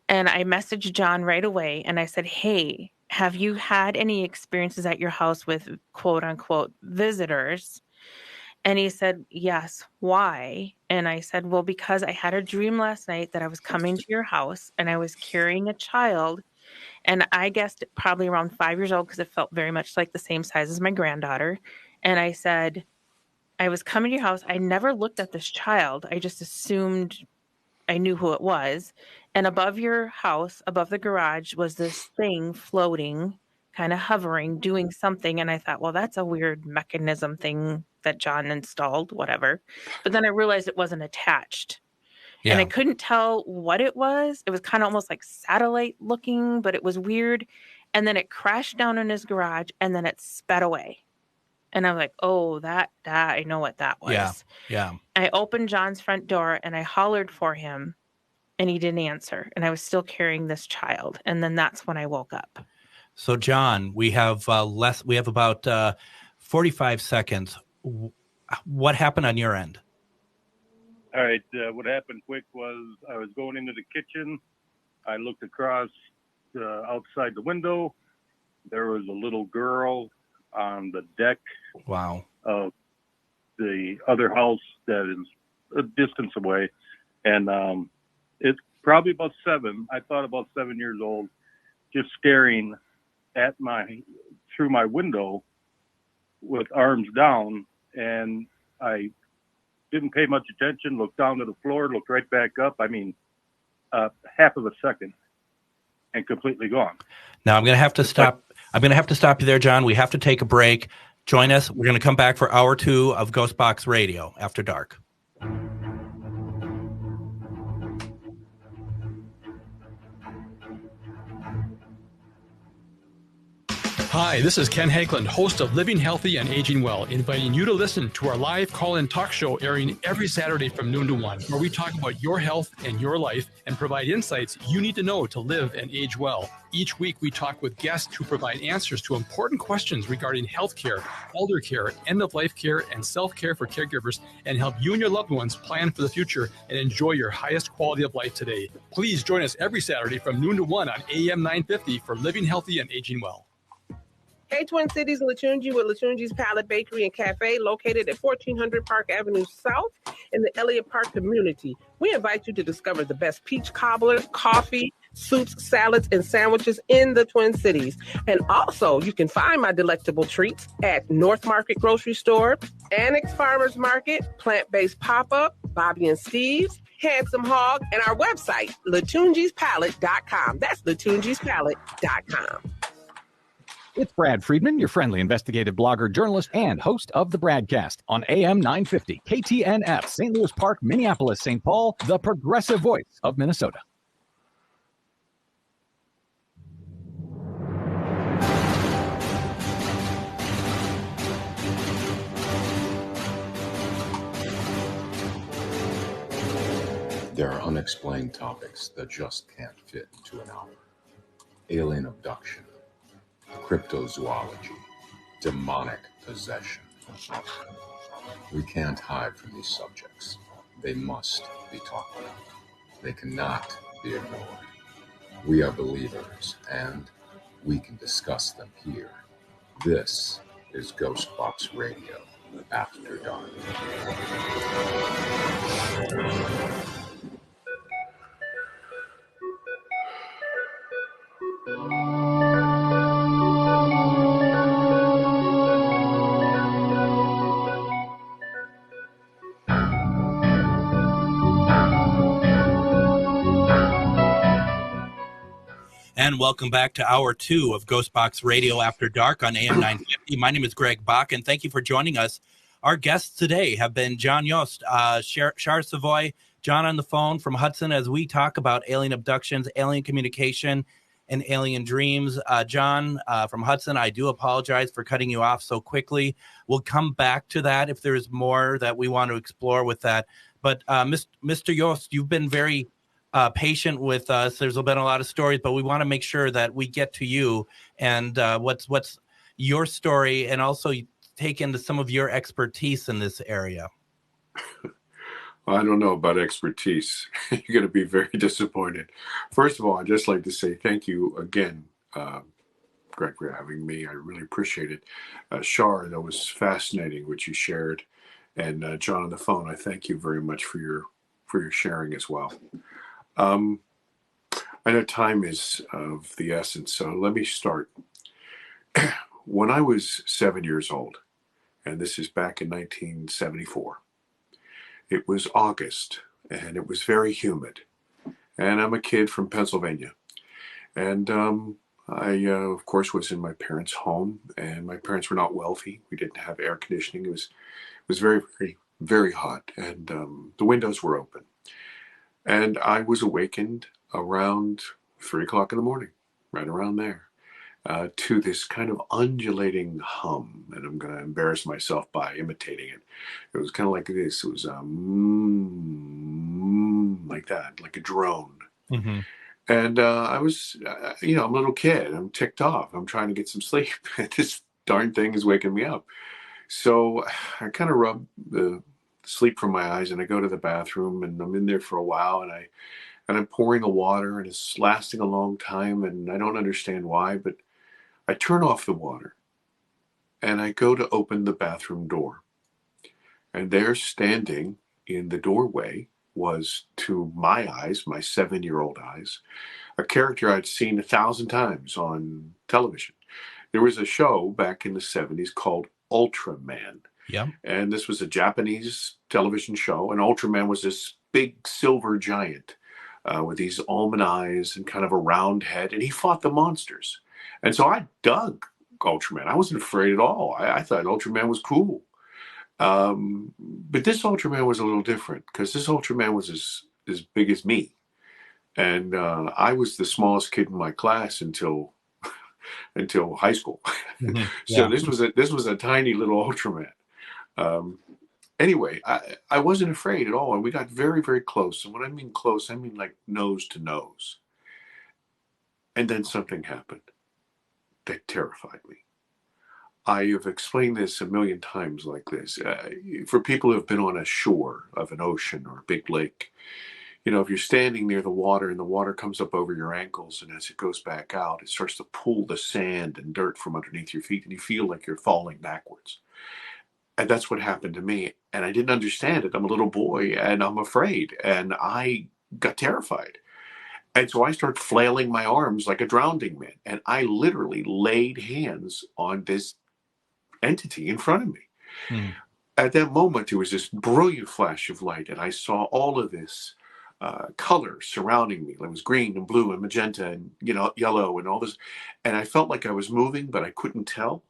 and I messaged John right away. And I said, hey, have you had any experiences at your house with quote unquote visitors? And he said, yes. Why? And I said, well, because I had a dream last night that I was coming to your house and I was carrying a child. And I guessed probably around 5 years old because it felt very much like the same size as my granddaughter. And I said, I was coming to your house. I never looked at this child. I just assumed I knew who it was. And above your house, above the garage, was this thing floating, kind of hovering, doing something. And I thought, well, that's a weird mechanism thing that John installed, whatever. But then I realized it wasn't attached. Yeah. And I couldn't tell what it was. It was kind of almost like satellite looking, but it was weird. And then it crashed down in his garage and then it sped away. And I was like, oh, that I know what that was. Yeah. I opened John's front door and I hollered for him and he didn't answer. And I was still carrying this child. And then that's when I woke up. So, John, we have about 45 seconds. What happened on your end? All right. What happened quick was I was going into the kitchen. I looked across outside the window. There was a little girl on the deck. Wow. Of the other house that is a distance away. And it's probably about 7. I thought about 7 years old, just staring at through my window with arms down. And I didn't pay much attention, looked down to the floor, looked right back up. I mean, half of a second and completely gone. Now I'm going to have to stop. I'm going to have to stop you there, John. We have to take a break. Join us. We're going to come back for hour 2 of Ghostbox Radio After Dark. Hi, this is Ken Hageland, host of Living Healthy and Aging Well, inviting you to listen to our live call-in talk show airing every Saturday from noon to 1, where we talk about your health and your life and provide insights you need to know to live and age well. Each week, we talk with guests who provide answers to important questions regarding healthcare, elder care, end-of-life care, and self-care for caregivers, and help you and your loved ones plan for the future and enjoy your highest quality of life today. Please join us every Saturday from noon to 1 on AM 950 for Living Healthy and Aging Well. Hey, Twin Cities, Latunji with Latunji's Palette Bakery and Cafe, located at 1400 Park Avenue South in the Elliott Park community. We invite you to discover the best peach cobblers, coffee, soups, salads, and sandwiches in the Twin Cities. And also, you can find my delectable treats at North Market Grocery Store, Annex Farmers Market, Plant-Based Pop-Up, Bobby and Steve's, Handsome Hog, and our website, latunjispalette.com. That's latunjispalette.com. It's Brad Friedman, your friendly investigative blogger, journalist, and host of the Bradcast on AM 950, KTNF, St. Louis Park, Minneapolis, St. Paul, the progressive voice of Minnesota. There are unexplained topics that just can't fit into an hour. Alien abduction, cryptozoology, demonic possession. We can't hide from these subjects. They must be talked about. They cannot be ignored. We are believers, and we can discuss them here. This is Ghostbox Radio After Dark. And welcome back to Hour 2 of Ghostbox Radio After Dark on AM 950. My name is Greg Bach, and thank you for joining us. Our guests today have been John Yost, Char Savoy, John on the phone from Hudson, as we talk about alien abductions, alien communication, and alien dreams. John from Hudson, I do apologize for cutting you off so quickly. We'll come back to that if there's more that we want to explore with that. But Mr. Yost, you've been very patient with us. There's been a lot of stories, but we want to make sure that we get to you and what's your story, and also take into some of your expertise in this area. Well, I don't know about expertise. You're going to be very disappointed. First of all, I'd just like to say thank you again, Greg, for having me. I really appreciate it. Shar, that was fascinating what you shared. And John on the phone, I thank you very much for your sharing as well. I know time is of the essence, so let me start. When I was 7 years old, and this is back in 1974, it was August, and it was very humid. And I'm a kid from Pennsylvania. And I, of course, was in my parents' home, and my parents were not wealthy. We didn't have air conditioning. It was very, very, very hot, and the windows were open. And I was awakened around 3 o'clock in the morning, right around there, to this kind of undulating hum. And I'm going to embarrass myself by imitating it. It was kind of like this. It was like that, like a drone. Mm-hmm. And I was, I'm a little kid. I'm ticked off. I'm trying to get some sleep. And this darn thing is waking me up. So I kind of rub the sleep from my eyes, and I go to the bathroom, and I'm in there for a while, and I'm pouring the water, and it's lasting a long time, and I don't understand why, but I turn off the water, and I go to open the bathroom door, and there, standing in the doorway, was, to my eyes, my 7-year-old eyes, a character I'd seen 1,000 times on television. There was a show back in the 70s called Ultraman. Yeah. And this was a Japanese television show, and Ultraman was this big silver giant with these almond eyes and kind of a round head, and he fought the monsters. And so I dug Ultraman. I wasn't afraid at all. I thought Ultraman was cool. But this Ultraman was a little different, because this Ultraman was as big as me. And I was the smallest kid in my class until high school. Mm-hmm. So yeah. This was a tiny little Ultraman. Anyway, I wasn't afraid at all. And we got very, very close. And when I mean close, I mean like nose to nose. And then something happened that terrified me. I have explained this a million times like this. For people who have been on a shore of an ocean or a big lake, if you're standing near the water and the water comes up over your ankles, and as it goes back out, it starts to pull the sand and dirt from underneath your feet, and you feel like you're falling backwards. And that's what happened to me. And I didn't understand it. I'm a little boy, and I'm afraid. And I got terrified. And so I started flailing my arms like a drowning man. And I literally laid hands on this entity in front of me. Hmm. At that moment, there was this brilliant flash of light, and I saw all of this color surrounding me. It was green and blue and magenta and, yellow and all this. And I felt like I was moving, but I couldn't tell.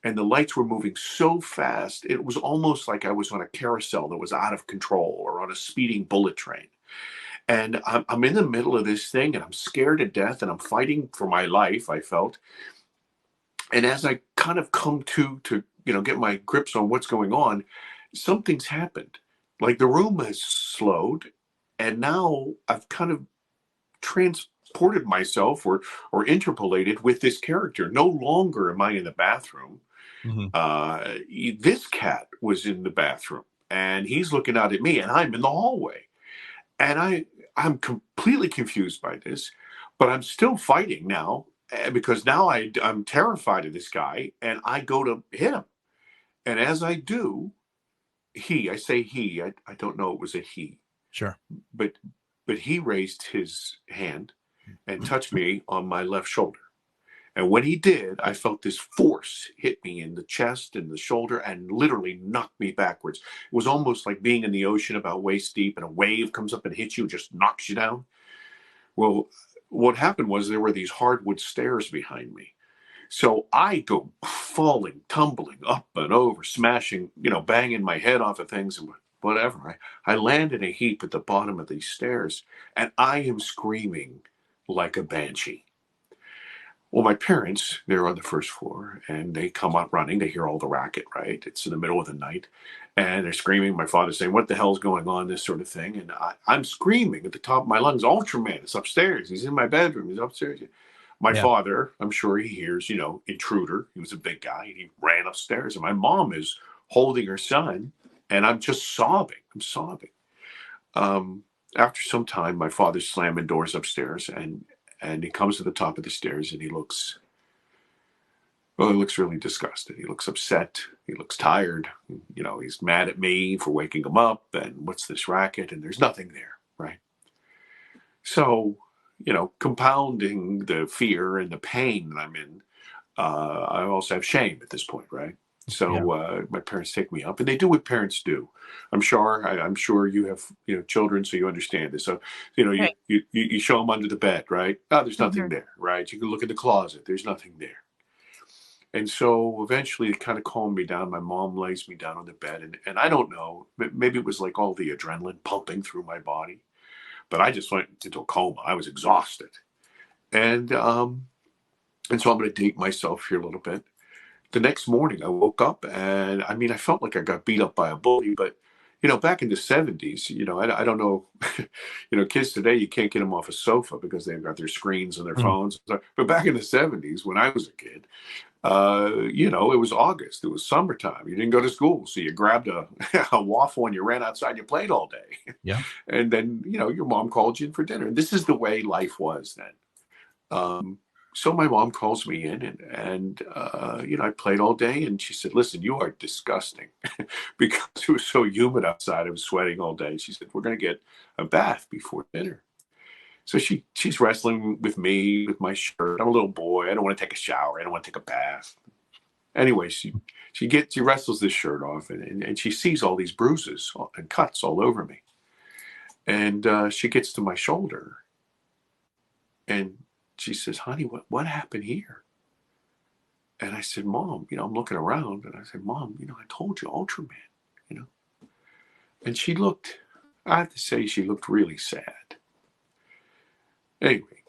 And the lights were moving so fast, it was almost like I was on a carousel that was out of control or on a speeding bullet train. And I'm in the middle of this thing, and I'm scared to death, and I'm fighting for my life, I felt. And as I kind of come to get my grips on what's going on, something's happened. Like the room has slowed, and now I've kind of transported myself or interpolated with this character. No longer am I in the bathroom. Mm-hmm. This cat was in the bathroom, and he's looking out at me, and I'm in the hallway. And I'm completely confused by this, but I'm still fighting now because now I'm terrified of this guy, and I go to hit him. And as I do, I say he, I don't know it was a he. Sure. But he raised his hand and touched me on my left shoulder. And when he did, I felt this force hit me in the chest and the shoulder and literally knocked me backwards. It was almost like being in the ocean about waist deep, and a wave comes up and hits you, just knocks you down. Well, what happened was there were these hardwood stairs behind me. So I go falling, tumbling up and over, smashing, banging my head off of things and whatever. I land in a heap at the bottom of these stairs, and I am screaming like a banshee. Well, my parents, they're on the first floor, and they come up running. They hear all the racket, right? It's in the middle of the night, and they're screaming. My father's saying, what the hell's going on, this sort of thing. And I'm screaming at the top of my lungs, Ultraman is upstairs. He's in my bedroom. He's upstairs. My father, I'm sure he hears, intruder. He was a big guy, and he ran upstairs. And my mom is holding her son, and I'm just sobbing. I'm sobbing. After some time, my father's slamming doors upstairs, and he comes to the top of the stairs, and he looks really disgusted. He looks upset. He looks tired. He's mad at me for waking him up. And what's this racket? And there's nothing there, right? So, compounding the fear and the pain that I'm in, I also have shame at this point, right? So my parents take me up, and they do what parents do. I'm sure you have children, so you understand this. So Right. you show them under the bed, right? Oh, there's nothing there, right? You can look in the closet. There's nothing there. And so eventually, it kind of calmed me down. My mom lays me down on the bed, and I don't know, maybe it was like all the adrenaline pumping through my body, but I just went into a coma. I was exhausted, and so I'm going to date myself here a little bit. The next morning, I woke up, and I felt like I got beat up by a bully. But back in the 70s, I don't know, kids today, you can't get them off a sofa because they've got their screens and their phones. But back in the 70s, when I was a kid, it was August. It was summertime. You didn't go to school, so you grabbed a waffle and you ran outside. You played all day. Yeah. And then your mom called you in for dinner. And this is the way life was then. So my mom calls me in, and I played all day, and she said, listen, you are disgusting because it was so humid outside. I was sweating all day. She said, we're going to get a bath before dinner. So she's wrestling with me with my shirt. I'm a little boy. I don't want to take a shower. I don't want to take a bath. Anyway, she wrestles this shirt off, and she sees all these bruises and cuts all over me. And she gets to my shoulder, and she says, honey, what happened here? And I said, Mom, I'm looking around, and I said, Mom, I told you, Ultraman, And she looked, I have to say, she looked really sad. Anyway,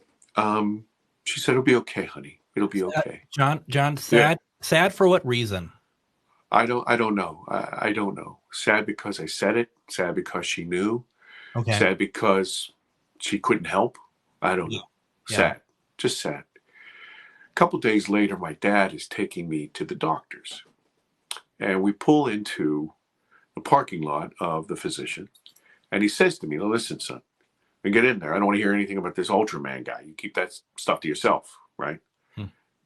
she said, it'll be okay, honey. It'll be okay. John, sad for what reason? I don't know. I don't know. Sad because I said it. Sad because she knew. Okay. Sad because she couldn't help. I don't know. Yeah. Sad. Just sad. A couple days later, my dad is taking me to the doctor's. And we pull into the parking lot of the physician. And he says to me, now listen, son, and get in there. I don't want to hear anything about this Ultraman guy. You keep that stuff to yourself, right?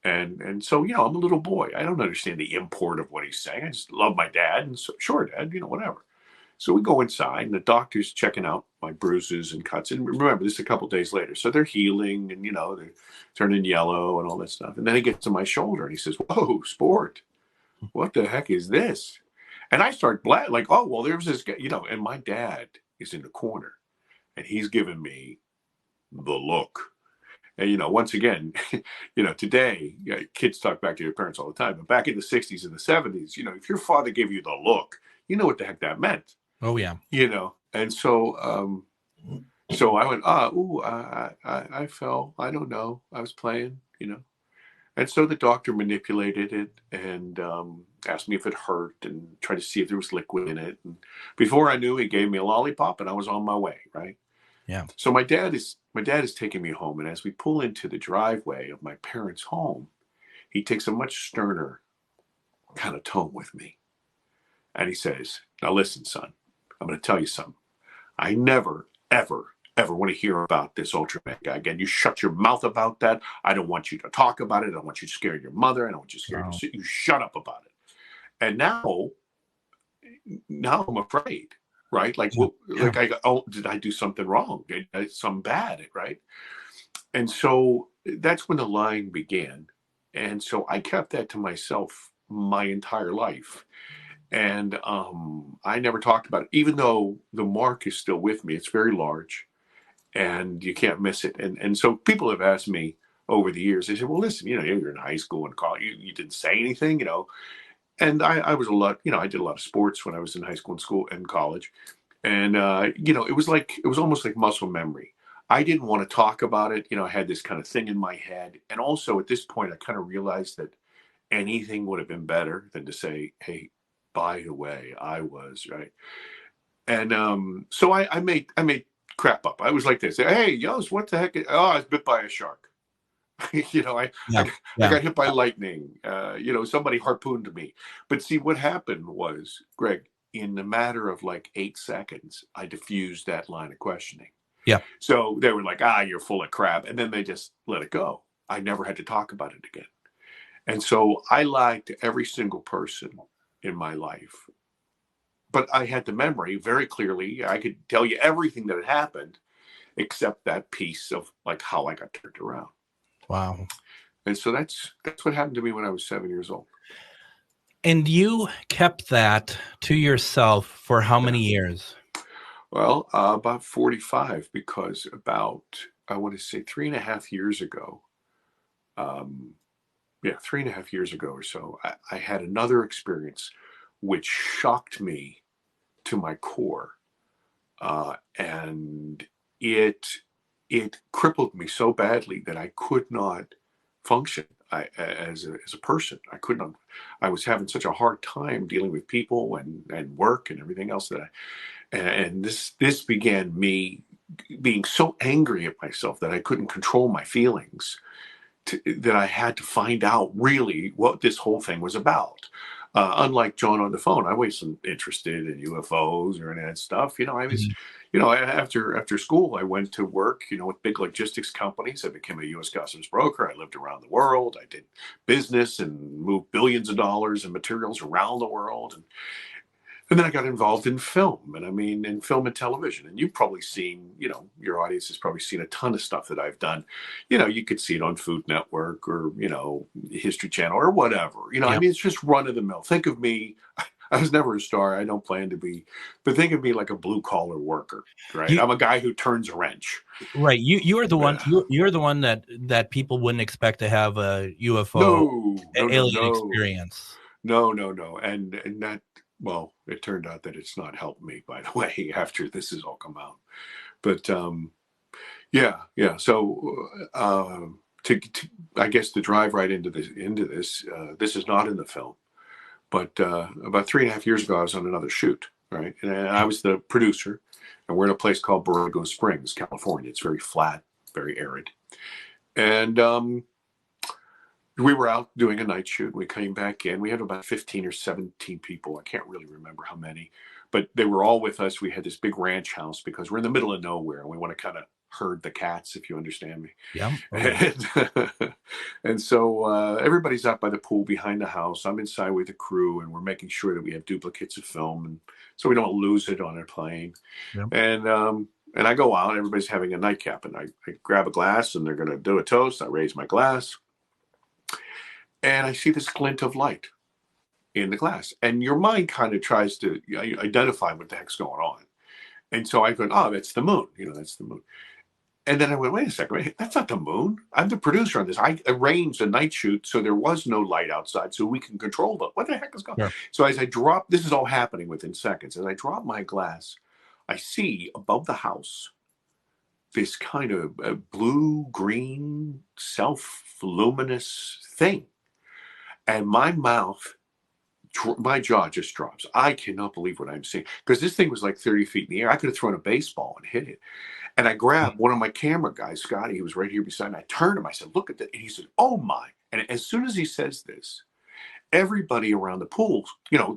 And so, I'm a little boy. I don't understand the import of what he's saying. I just love my dad. And so, sure, Dad, whatever. So we go inside, and the doctor's checking out my bruises and cuts. And remember, this is a couple of days later. So they're healing, and, they're turning yellow and all that stuff. And then he gets to my shoulder, and he says, "Whoa, Sport, what the heck is this?" And I start like, oh, well, there's this guy, and my dad is in the corner, and he's giving me the look. And, once again, today, kids talk back to your parents all the time. But back in the 60s and the 70s, if your father gave you the look, you know what the heck that meant. Oh, yeah. And so so I went, I fell. I don't know. I was playing, And so the doctor manipulated it and asked me if it hurt and tried to see if there was liquid in it. And before I knew, he gave me a lollipop and I was on my way, right? Yeah. So my dad is taking me home. And as we pull into the driveway of my parents' home, he takes a much sterner kind of tone with me. And he says, "Now listen, son, I'm going to tell you something. I never, ever, ever want to hear about this Ultraman guy again. You shut your mouth about that. I don't want you to talk about it. I don't want you to scare your mother. I don't want you to scare you. Shut up about it." And now I'm afraid, right? Like, did I do something wrong? Did I do something bad, right? And so that's when the lying began. And so I kept that to myself my entire life. And I never talked about it, even though the mark is still with me. It's very large and you can't miss it. And so people have asked me over the years, they said, "Well, listen, you're in high school and college, you didn't say anything, And I was a lot, I did a lot of sports when I was in high school and school and college. And, it was almost like muscle memory. I didn't want to talk about it. I had this kind of thing in my head. And also at this point, I kind of realized that anything would have been better than to say, "Hey, by the way, I was," right. And so I made crap up. I was like this. "Hey, Yost, what the heck? I was bit by a shark." I got hit by lightning. Somebody harpooned me. But see, what happened was, Greg, in a matter of like 8 seconds, I diffused that line of questioning. Yeah. So they were like, "You're full of crap." And then they just let it go. I never had to talk about it again. And so I lied to every single person in my life. But I had the memory very clearly. I could tell you everything that had happened, except that piece of like how I got turned around. Wow. And so that's what happened to me when I was 7 years old. And you kept that to yourself for how many years? Well, about 45, because about, I want to say 3.5 years ago, 3.5 years ago or so, I had another experience which shocked me to my core. And it crippled me so badly that I could not function as a person. I could not. I was having such a hard time dealing with people and work and everything else and this began me being so angry at myself that I couldn't control my feelings, that I had to find out really what this whole thing was about. Unlike John on the phone, I wasn't interested in UFOs or any of that stuff. I was, after school, I went to work, with big logistics companies. I became a U.S. customs broker. I lived around the world. I did business and moved billions of dollars in materials around the world. And then I got involved in film, in film and television. And you've probably seen, your audience has probably seen a ton of stuff that I've done. You could see it on Food Network or, History Channel or whatever. It's just run of the mill. Think of me. I was never a star. I don't plan to be. But think of me like a blue collar worker, right? I'm a guy who turns a wrench. Right. You are the one. You're the one that people wouldn't expect to have a UFO alien experience. No. And that. Well, it turned out that it's not helped me, by the way, after this has all come out. But yeah. So I guess to drive right into this, this is not in the film. But about 3.5 years ago, I was on another shoot, right? And I was the producer, and we're in a place called Borrego Springs, California. It's very flat, very arid, and we were out doing a night shoot. We came back in. We had about 15 or 17 people. I can't really remember how many, but they were all with us. We had this big ranch house because we're in the middle of nowhere and we want to kind of herd the cats, if you understand me. Yeah. And so everybody's out by the pool behind the house. I'm inside with the crew, and we're making sure that we have duplicates of film, and so we don't lose it on a plane. Yep. And I go out. Everybody's having a nightcap, and I grab a glass, and they're going to do a toast. I raise my glass, and I see this glint of light in the glass, and your mind kind of tries to identify what the heck's going on. And so I go, oh, that's the moon. That's the moon. And then I went, wait a second, wait, that's not the moon. I'm the producer on this. I arranged a night shoot so there was no light outside so we can control them. What the heck is going on? Yeah. So as I drop, this is all happening within seconds. As I drop my glass, I see above the house this kind of blue-green, self-luminous thing. And my jaw just drops. I cannot believe what I'm seeing, because this thing was like 30 feet in the air. I could have thrown a baseball and hit it. And I grabbed one of my camera guys, Scotty, he was right here beside me. I turned him. I said, look at that. And he said, oh, my. And as soon as he says this, everybody around the pool,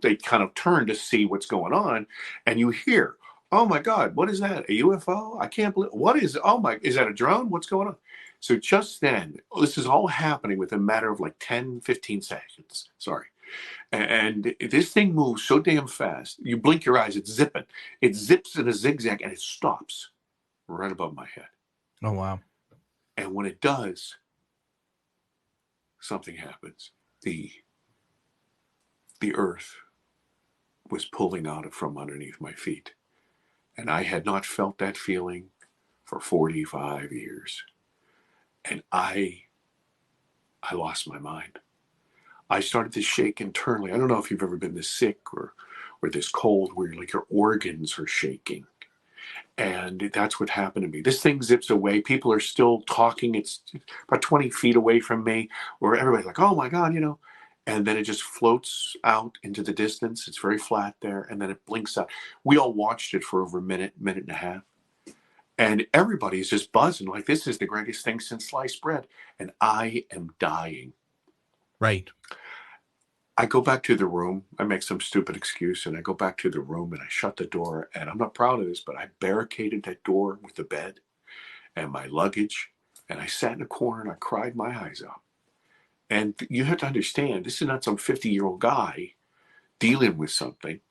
they kind of turn to see what's going on. And you hear, oh, my God, what is that? A UFO? I can't believe. What is it? Oh, my. Is that a drone? What's going on? So just then, this is all happening within a matter of like 10, 15 seconds. Sorry. And this thing moves so damn fast. You blink your eyes, it's zipping. It zips in a zigzag and it stops right above my head. Oh, wow. And when it does, something happens. The earth was pulling out from underneath my feet. And I had not felt that feeling for 45 years. And I lost my mind. I started to shake internally. I don't know if you've ever been this sick or this cold where like your organs are shaking. And that's what happened to me. This thing zips away. People are still talking. It's about 20 feet away from me, where everybody's like, oh my God, and then it just floats out into the distance. It's very flat there. And then it blinks out. We all watched it for over a minute and a half. And everybody's just buzzing like this is the greatest thing since sliced bread. And I am dying. Right. I go back to the room. I make some stupid excuse, and I go back to the room, and I shut the door. And I'm not proud of this, but I barricaded that door with the bed and my luggage. And I sat in a corner, and I cried my eyes out. And you have to understand, this is not some 50-year-old guy dealing with something.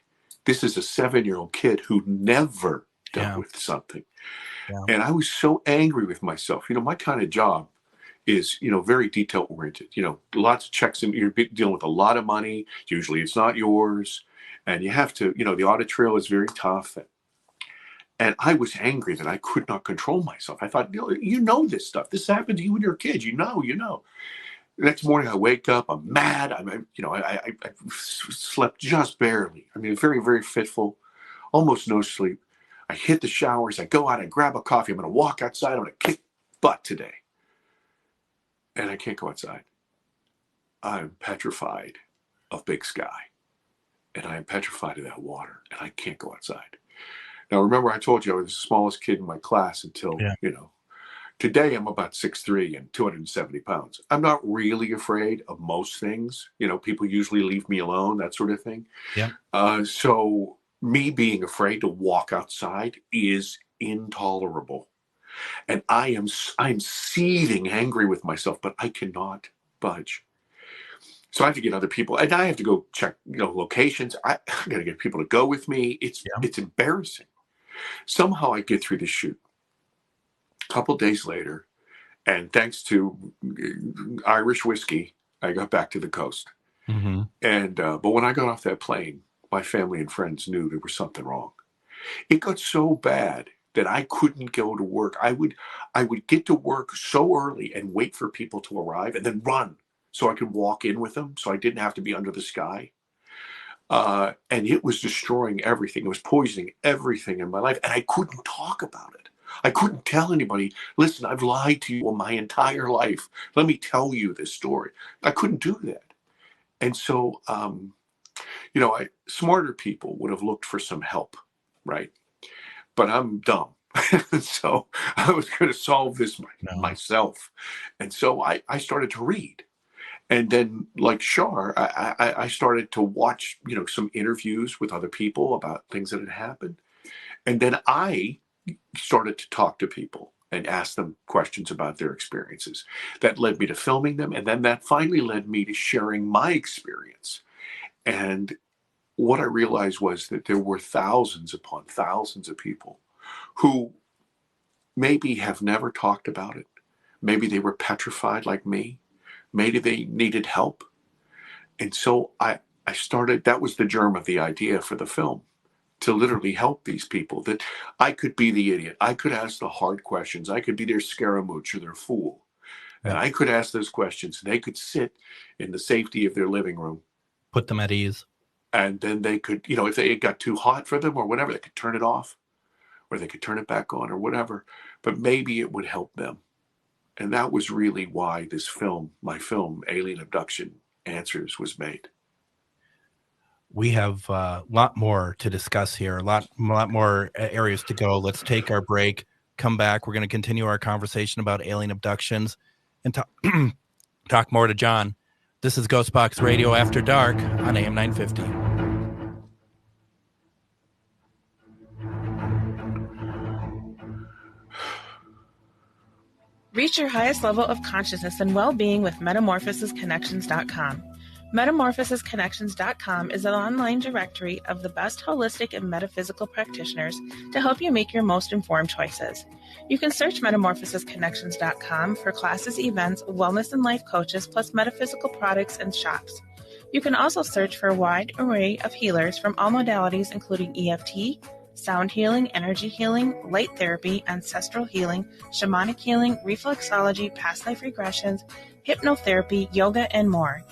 This is a 7-year-old kid who never dealt with something. Yeah. And I was so angry with myself. My kind of job is, very detail oriented, lots of checks, and you're dealing with a lot of money. Usually it's not yours. And you have to, the audit trail is very tough. And I was angry that I could not control myself. I thought, this stuff. This happened to you when you're a kid. You know. The next morning I wake up, I'm mad. I slept just barely. Very, very fitful, almost no sleep. I hit the showers. I go out, I grab a coffee. I'm going to walk outside. I'm going to kick butt today. And I can't go outside. I'm petrified of big sky. And I'm petrified of that water. And I can't go outside. Now, remember I told you I was the smallest kid in my class until, today I'm about 6'3" and 270 pounds. I'm not really afraid of most things. People usually leave me alone, that sort of thing. Yeah. So me being afraid to walk outside is intolerable. And I'm seething angry with myself, but I cannot budge. So I have to get other people, and I have to go check, locations. I got to get people to go with me. It's embarrassing. Somehow I get through the shoot. A couple days later, and thanks to Irish whiskey, I got back to the coast. Mm-hmm. And but when I got off that plane, my family and friends knew there was something wrong. It got so bad that I couldn't go to work. I would get to work so early and wait for people to arrive and then run so I could walk in with them so I didn't have to be under the sky. And it was destroying everything. It was poisoning everything in my life. And I couldn't talk about it. I couldn't tell anybody, listen, I've lied to you my entire life. Let me tell you this story. I couldn't do that. And so, smarter people would have looked for some help, right? But I'm dumb. So I was going to solve this myself. And so I started to read. And then, like Shar, I started to watch, some interviews with other people about things that had happened. And then I started to talk to people. and ask them questions about their experiences. That led me to filming them, and then that finally led me to sharing my experience. And what I realized was that there were thousands upon thousands of people who maybe have never talked about it. Maybe they were petrified like me. Maybe they needed help. And so I started, that was the germ of the idea for the film, to literally help these people, that I could be the idiot. I could ask the hard questions. I could be their scaramouche or their fool. And I could ask those questions. They could sit in the safety of their living room. Put them at ease. And then they could, if it got too hot for them or whatever, they could turn it off or they could turn it back on or whatever. But maybe it would help them. And that was really why this film, my film, Alien Abduction Answers, was made. We have a lot more to discuss here, a lot more areas to go. Let's take our break, come back. We're going to continue our conversation about alien abductions and talk more to John. This is Ghostbox Radio After Dark on AM 950. Reach your highest level of consciousness and well-being with MetamorphosisConnections.com. MetamorphosisConnections.com is an online directory of the best holistic and metaphysical practitioners to help you make your most informed choices. You can search MetamorphosisConnections.com for classes, events, wellness and life coaches, plus metaphysical products and shops. You can also search for a wide array of healers from all modalities, including EFT, sound healing, energy healing, light therapy, ancestral healing, shamanic healing, reflexology, past life regressions, hypnotherapy, yoga, and more.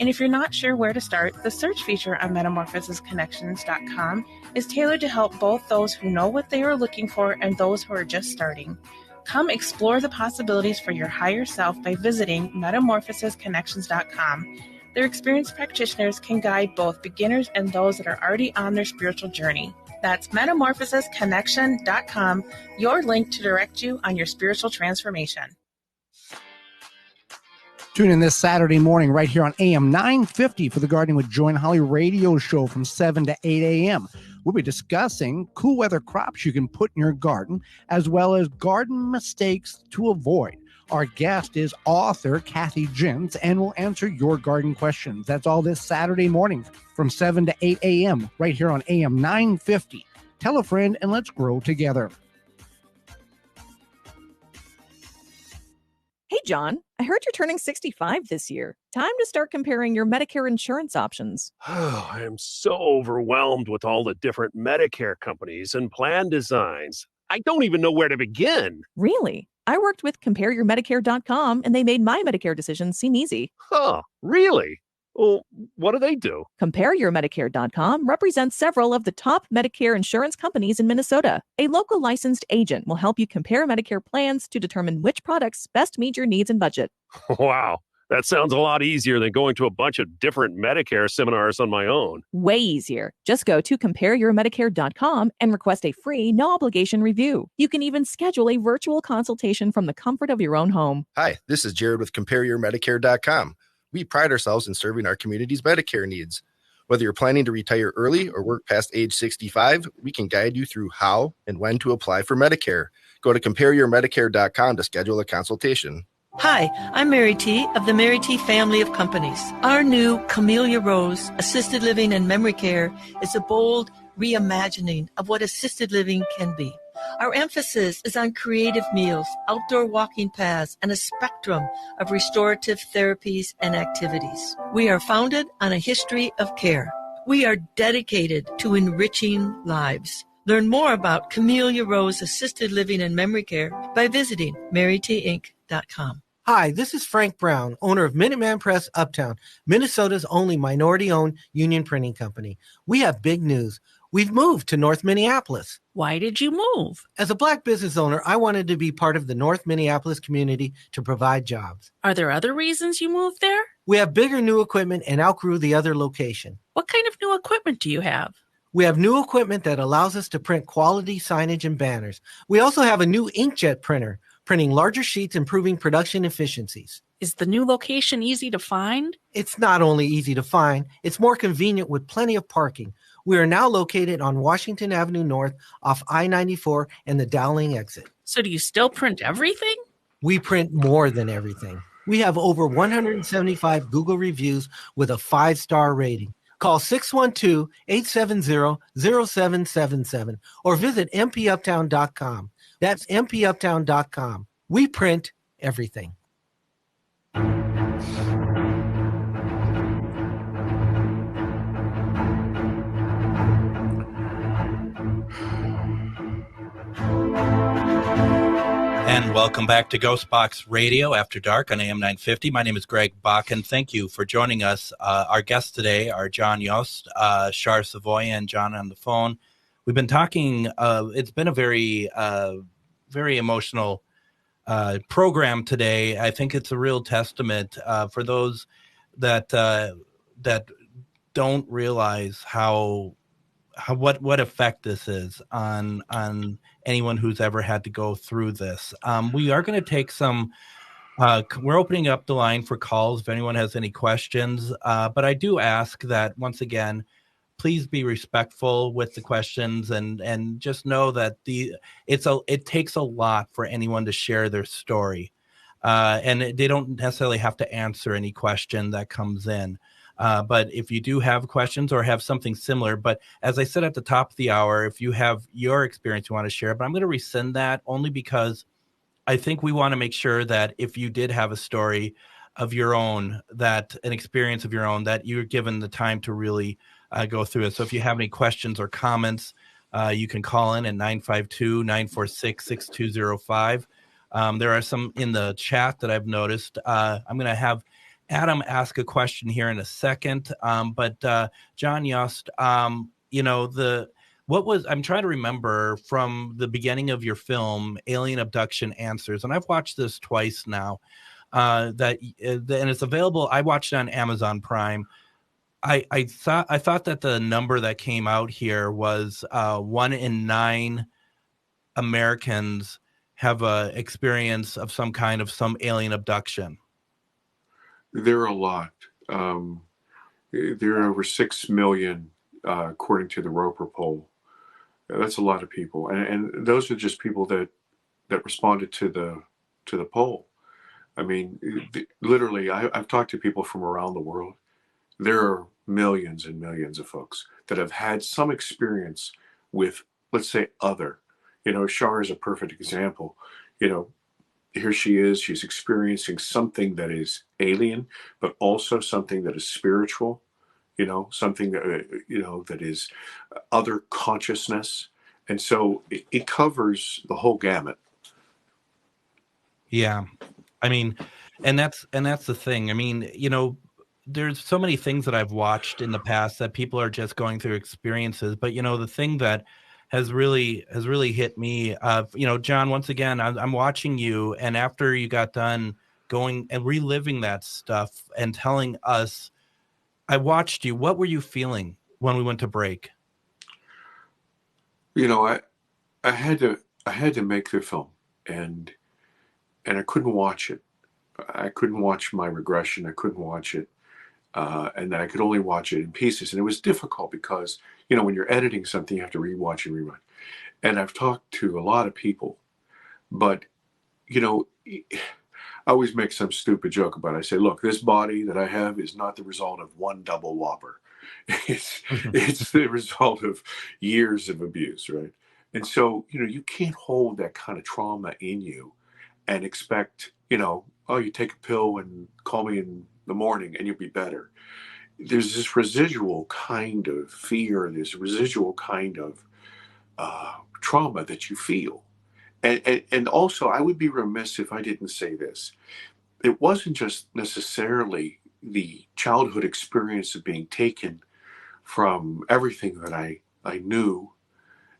And if you're not sure where to start, the search feature on MetamorphosisConnections.com is tailored to help both those who know what they are looking for and those who are just starting. Come explore the possibilities for your higher self by visiting MetamorphosisConnections.com. Their experienced practitioners can guide both beginners and those that are already on their spiritual journey. That's MetamorphosisConnection.com, your link to direct you on your spiritual transformation. Tune in this Saturday morning right here on AM 950 for the Gardening with Joy and Holly radio show from 7 to 8 a.m. We'll be discussing cool weather crops you can put in your garden, as well as garden mistakes to avoid. Our guest is author Kathy Jintz, and will answer your garden questions. That's all this Saturday morning from 7 to 8 a.m. right here on AM 950. Tell a friend and let's grow together. Hey, John, I heard you're turning 65 this year. Time to start comparing your Medicare insurance options. Oh, I am so overwhelmed with all the different Medicare companies and plan designs. I don't even know where to begin. Really? I worked with CompareYourMedicare.com, and they made my Medicare decision seem easy. Huh, really? Well, what do they do? CompareYourMedicare.com represents several of the top Medicare insurance companies in Minnesota. A local licensed agent will help you compare Medicare plans to determine which products best meet your needs and budget. Wow, that sounds a lot easier than going to a bunch of different Medicare seminars on my own. Way easier. Just go to CompareYourMedicare.com and request a free, no-obligation review. You can even schedule a virtual consultation from the comfort of your own home. Hi, this is Jared with CompareYourMedicare.com. We pride ourselves in serving our community's Medicare needs. Whether you're planning to retire early or work past age 65, we can guide you through how and when to apply for Medicare. Go to CompareYourMedicare.com to schedule a consultation. Hi, I'm Mary T. of the Mary T. family of companies. Our new Camellia Rose Assisted Living and Memory Care is a bold reimagining of what assisted living can be. Our emphasis is on creative meals, outdoor walking paths, and a spectrum of restorative therapies and activities. We are founded on a history of care. We are dedicated to enriching lives. Learn more about Camellia Rose Assisted Living and Memory Care by visiting MaryTinc.com. Hi, this is Frank Brown, owner of Minuteman Press Uptown, Minnesota's only minority-owned union printing company. We have big news. We've moved to North Minneapolis. Why did you move? As a Black business owner, I wanted to be part of the North Minneapolis community to provide jobs. Are there other reasons you moved there? We have bigger new equipment and outgrew the other location. What kind of new equipment do you have? We have new equipment that allows us to print quality signage and banners. We also have a new inkjet printer. printing larger sheets, improving production efficiencies. Is the new location easy to find? It's not only easy to find, it's more convenient with plenty of parking. We are now located on Washington Avenue North off I-94 and the Dowling exit. So do you still print everything? We print more than everything. We have over 175 Google reviews with a 5-star rating. Call 612-870-0777 or visit mpuptown.com. That's mpuptown.com. We print everything. And welcome back to Ghostbox Radio After Dark on AM 950. My name is Greg Bach, and thank you for joining us. Our guests today are John Yost, Shar Savoy, and John on the phone. We've been talking, it's been a very emotional program today. I think it's a real testament for those that don't realize what effect this is on anyone who's ever had to go through this. We are going to take some. We're opening up the line for calls if anyone has any questions. But I do ask that once again, please be respectful with the questions and just know that it takes a lot for anyone to share their story, and they don't necessarily have to answer any question that comes in. But if you do have questions or have something similar, but as I said at the top of the hour, if you have your experience you want to share, but I'm going to rescind that only because I think we want to make sure that if you did have a story of your own, that an experience of your own, that you're given the time to really go through it. So if you have any questions or comments, you can call in at 952-946-6205. There are some in the chat that I've noticed. I'm going to have Adam ask a question here in a second. But John Yost, I'm trying to remember from the beginning of your film, Alien Abduction Answers, and I've watched this twice now. And it's available. I watched it on Amazon Prime. I thought that the number that came out here was 1 in 9 Americans have a experience of some alien abduction. There are a lot. There are over 6 million, according to the Roper poll. That's a lot of people, and those are just people that responded to the poll. I mean, literally, I've talked to people from around the world. There are millions and millions of folks that have had some experience with, let's say, other. Shar is a perfect example. Here she is. She's experiencing something that is alien, but also something that is spiritual. Something that that is other consciousness, and so it covers the whole gamut. Yeah, I mean, and that's the thing. I mean, there's so many things that I've watched in the past that people are just going through experiences, but the thing that has really hit me. John, once again, I'm watching you, and after you got done going and reliving that stuff and telling us, I watched you. What were you feeling when we went to break? I had to make the film, and I couldn't watch it. I couldn't watch my regression. I couldn't watch it, and then I could only watch it in pieces, and it was difficult because when you're editing something, you have to rewatch and rerun. And I've talked to a lot of people, but I always make some stupid joke about it. I say, look, this body that I have is not the result of one double whopper. It's the result of years of abuse, right? And so, you can't hold that kind of trauma in you and expect, you take a pill and call me in the morning and you'll be better. There's this residual kind of fear, this residual kind of trauma that you feel. And also, I would be remiss if I didn't say this. It wasn't just necessarily the childhood experience of being taken from everything that I knew.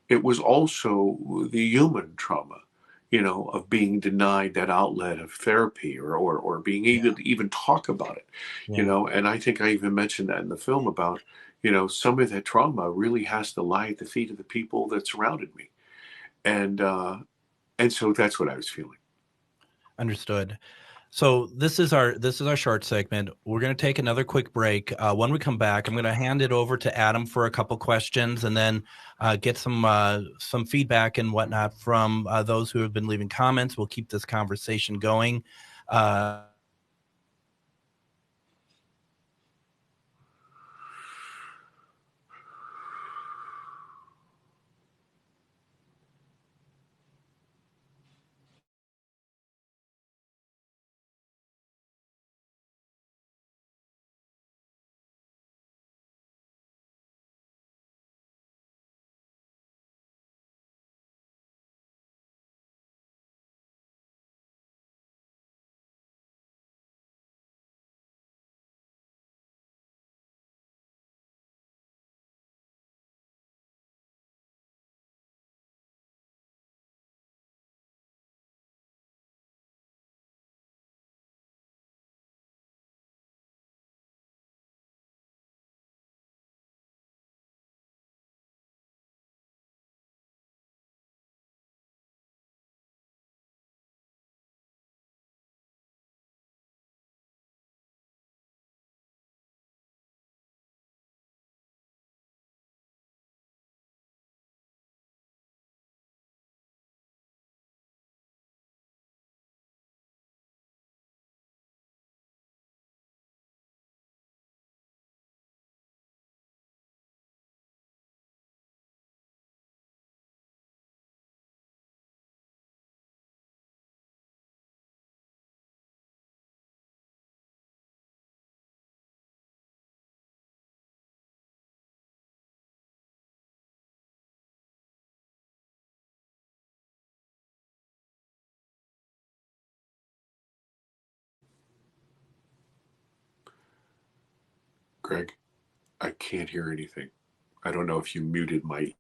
It was also the human trauma, of being denied that outlet of therapy or being able to even talk about it, and I think I even mentioned that in the film about, some of that trauma really has to lie at the feet of the people that surrounded me. And so that's what I was feeling. Understood. So this is our short segment. We're going to take another quick break. When we come back, I'm going to hand it over to Adam for a couple questions, and then get some feedback and whatnot from those who have been leaving comments. We'll keep this conversation going. Greg, I can't hear anything. I don't know if you muted my...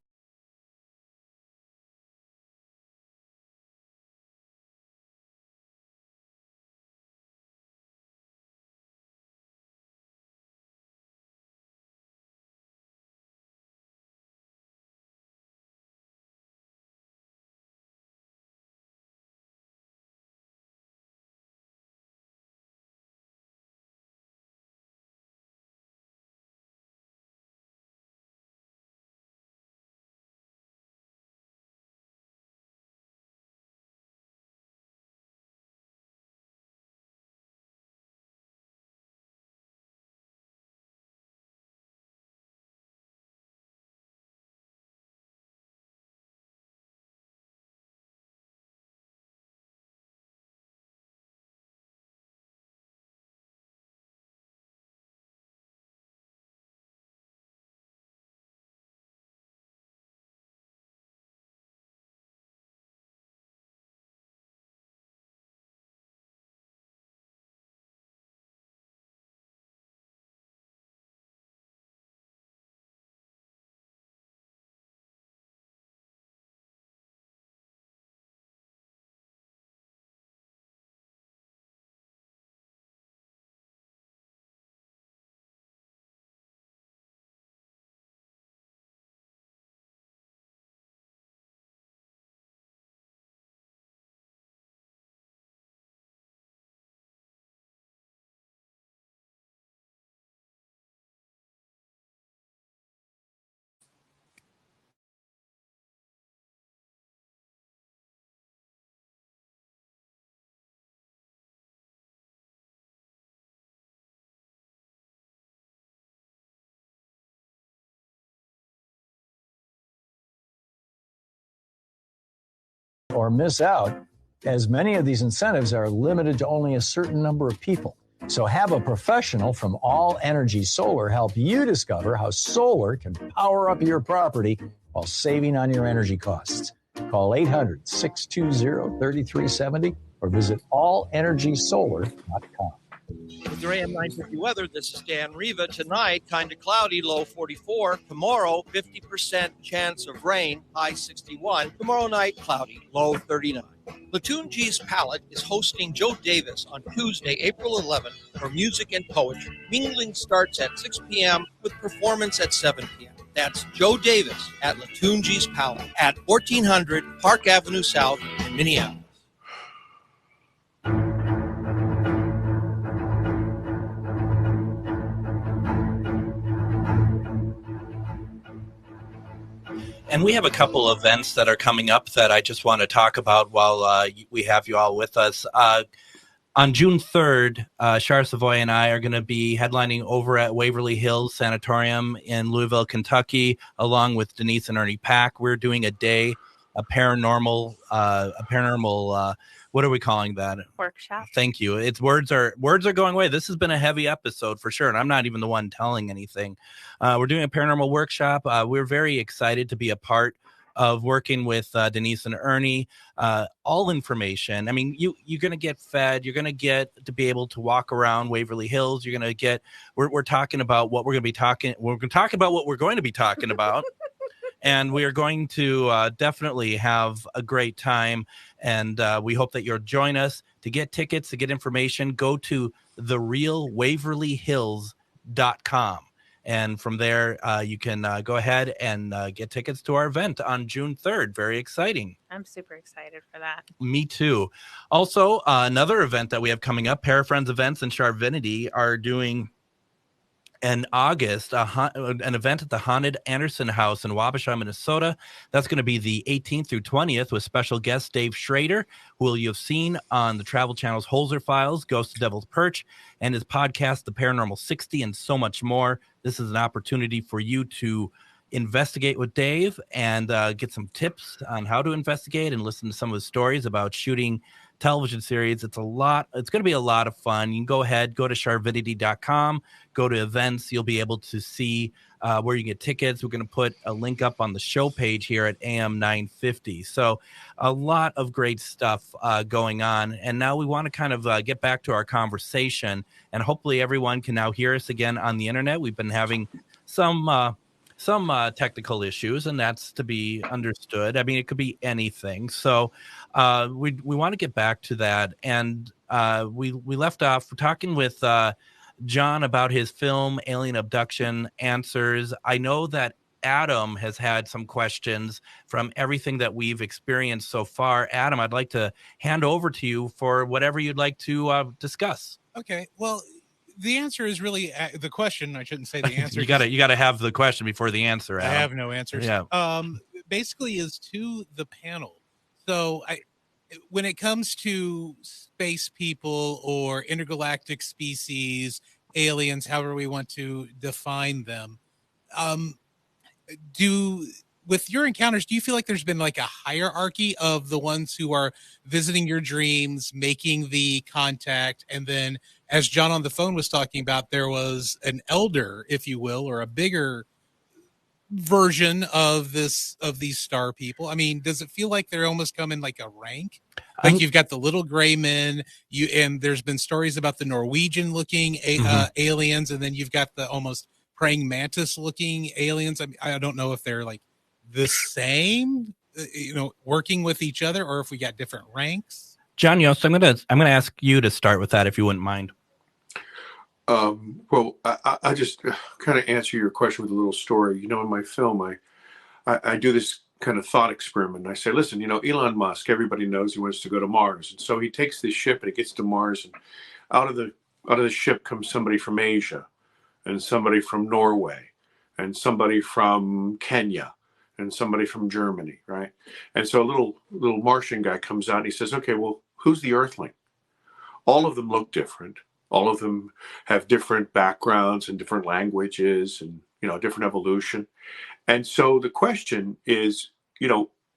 Or miss out, as many of these incentives are limited to only a certain number of people. So have a professional from All Energy Solar help you discover how solar can power up your property while saving on your energy costs. Call 800-620-3370 or visit allenergysolar.com. With your AM 950 weather, this is Dan Riva. Tonight, kind of cloudy, low 44. Tomorrow, 50% chance of rain, high 61. Tomorrow night, cloudy, low 39. Platoon G's Palette is hosting Joe Davis on Tuesday, April 11th for music and poetry. Mingling starts at 6 p.m. with performance at 7 p.m. That's Joe Davis at Platoon G's Palette at 1400 Park Avenue South in Minneapolis. And we have a couple events that are coming up that I just want to talk about while we have you all with us. On June 3rd, Shar Savoy and I are going to be headlining over at Waverly Hills Sanatorium in Louisville, Kentucky, along with Denise and Ernie Pack. We're doing a day, a paranormal, what are we calling that? Workshop. Thank you. It's words are going away. This has been a heavy episode for sure, and I'm not even the one telling anything. We're doing a paranormal workshop. We're very excited to be a part of working with Denise and Ernie. All information. I mean, you're going to get fed. You're going to get to be able to walk around Waverly Hills. You're going to get. We're talking about what we're going to be talking. We're going to talk about what we're going to be talking about. And we are going to definitely have a great time. And we hope that you'll join us. To get tickets, to get information, go to therealwaverlyhills.com. And from there, you can go ahead and get tickets to our event on June 3rd. Very exciting. I'm super excited for that. Me too. Also, another event that we have coming up, Parafriends Events and Charvinity are doing in August, an event at the Haunted Anderson House in Wabasha, Minnesota. That's going to be the 18th through 20th with special guest Dave Schrader, who you have seen on the Travel Channel's Holzer Files, Ghost of Devil's Perch, and his podcast, The Paranormal 60, and so much more. This is an opportunity for you to investigate with Dave and get some tips on how to investigate and listen to some of his stories about shooting television series. It's going to be a lot of fun. You can go ahead, go to charvidity.com, go to events. You'll be able to see where you get tickets. We're going to put a link up on the show page here at AM 950. So a lot of great stuff going on. And now we want to kind of get back to our conversation, and hopefully everyone can now hear us again on the internet. We've been having some technical issues, and that's to be understood. I mean, it could be anything. So we want to get back to that. And we left off talking with John about his film, Alien Abduction Answers. I know that Adam has had some questions from everything that we've experienced so far. Adam, I'd like to hand over to you for whatever you'd like to discuss. Okay. Well, the answer is really the question. I shouldn't say the answer. you gotta have the question before the answer, Adam. I have no answers. Yeah. Basically is to the panel. So when it comes to space people or intergalactic species, aliens, however we want to define them, with your encounters, do you feel like there's been like a hierarchy of the ones who are visiting your dreams, making the contact, and then, as John on the phone was talking about, there was an elder, if you will, or a bigger version of these star people? I mean, does it feel like they're almost come in like a rank? Like you've got the little gray men, and there's been stories about the Norwegian looking aliens, and then you've got the almost praying mantis looking aliens. I mean, I don't know if they're like the same, working with each other, or if we got different ranks. John Yost, I'm gonna ask you to start with that, if you wouldn't mind. Well, I just kind of answer your question with a little story. In my film, I do this kind of thought experiment. I say, listen, Elon Musk, everybody knows he wants to go to Mars, and so he takes this ship and it gets to Mars, and out of the ship comes somebody from Asia, and somebody from Norway, and somebody from Kenya, and somebody from Germany, right? And so a little Martian guy comes out and he says, okay, well, who's the Earthling? All of them look different. All of them have different backgrounds and different languages and, different evolution. And so the question is,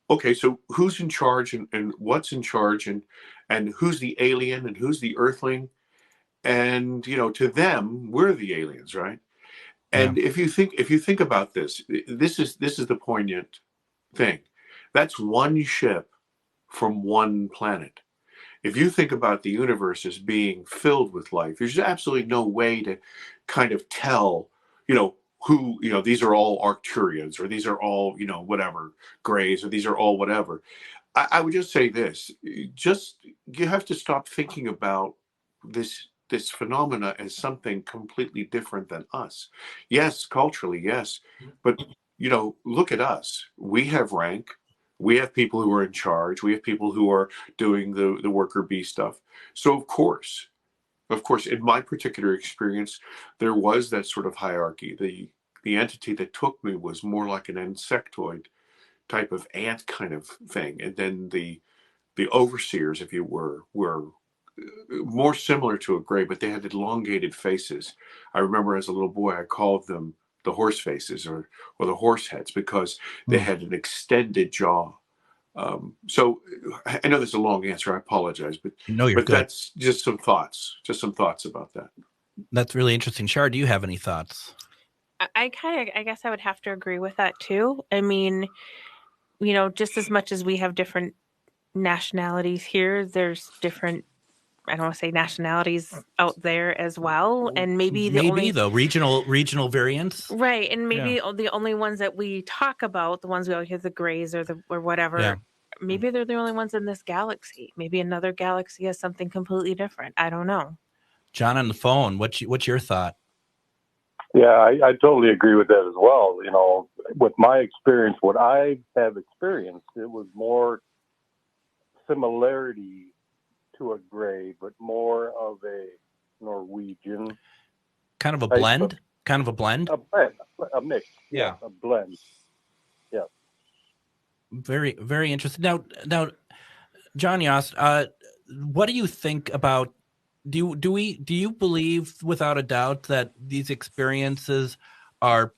okay, so who's in charge and what's in charge and who's the alien and who's the Earthling? And, to them, we're the aliens, right? And if you think about this, this is the poignant thing. That's one ship from one planet. If you think about the universe as being filled with life, there's absolutely no way to kind of tell, who, these are all Arcturians, or these are all, whatever, Greys, or these are all whatever. I would just say this, you have to stop thinking about this phenomena as something completely different than us. Yes, culturally, yes. But, look at us. We have rank. We have people who are in charge. We have people who are doing the worker bee stuff. So of course, in my particular experience, there was that sort of hierarchy. The entity that took me was more like an insectoid, type of ant kind of thing. And then the overseers, if you were more similar to a gray, but they had elongated faces. I remember as a little boy, I called them the horse faces or the horse heads because they had an extended jaw. So I know there's a long answer. I apologize, but you're good. That's just some thoughts about that. That's really interesting. Shar, do you have any thoughts? I guess I would have to agree with that too. I mean, just as much as we have different nationalities here, there's different, I don't want to say nationalities out there as well. And maybe regional variants. Right. And maybe the only ones that we talk about, the ones we always hear, the grays or whatever, maybe they're the only ones in this galaxy. Maybe another galaxy has something completely different. I don't know. John on the phone, what's your thought? Yeah, I totally agree with that as well. With my experience, what I have experienced, it was more similarity to a gray, but more of a Norwegian kind of a blend. A mix. Yeah, a blend. Yeah. Very, very interesting. Now, John Yost, what do you think about? Do you believe without a doubt that these experiences are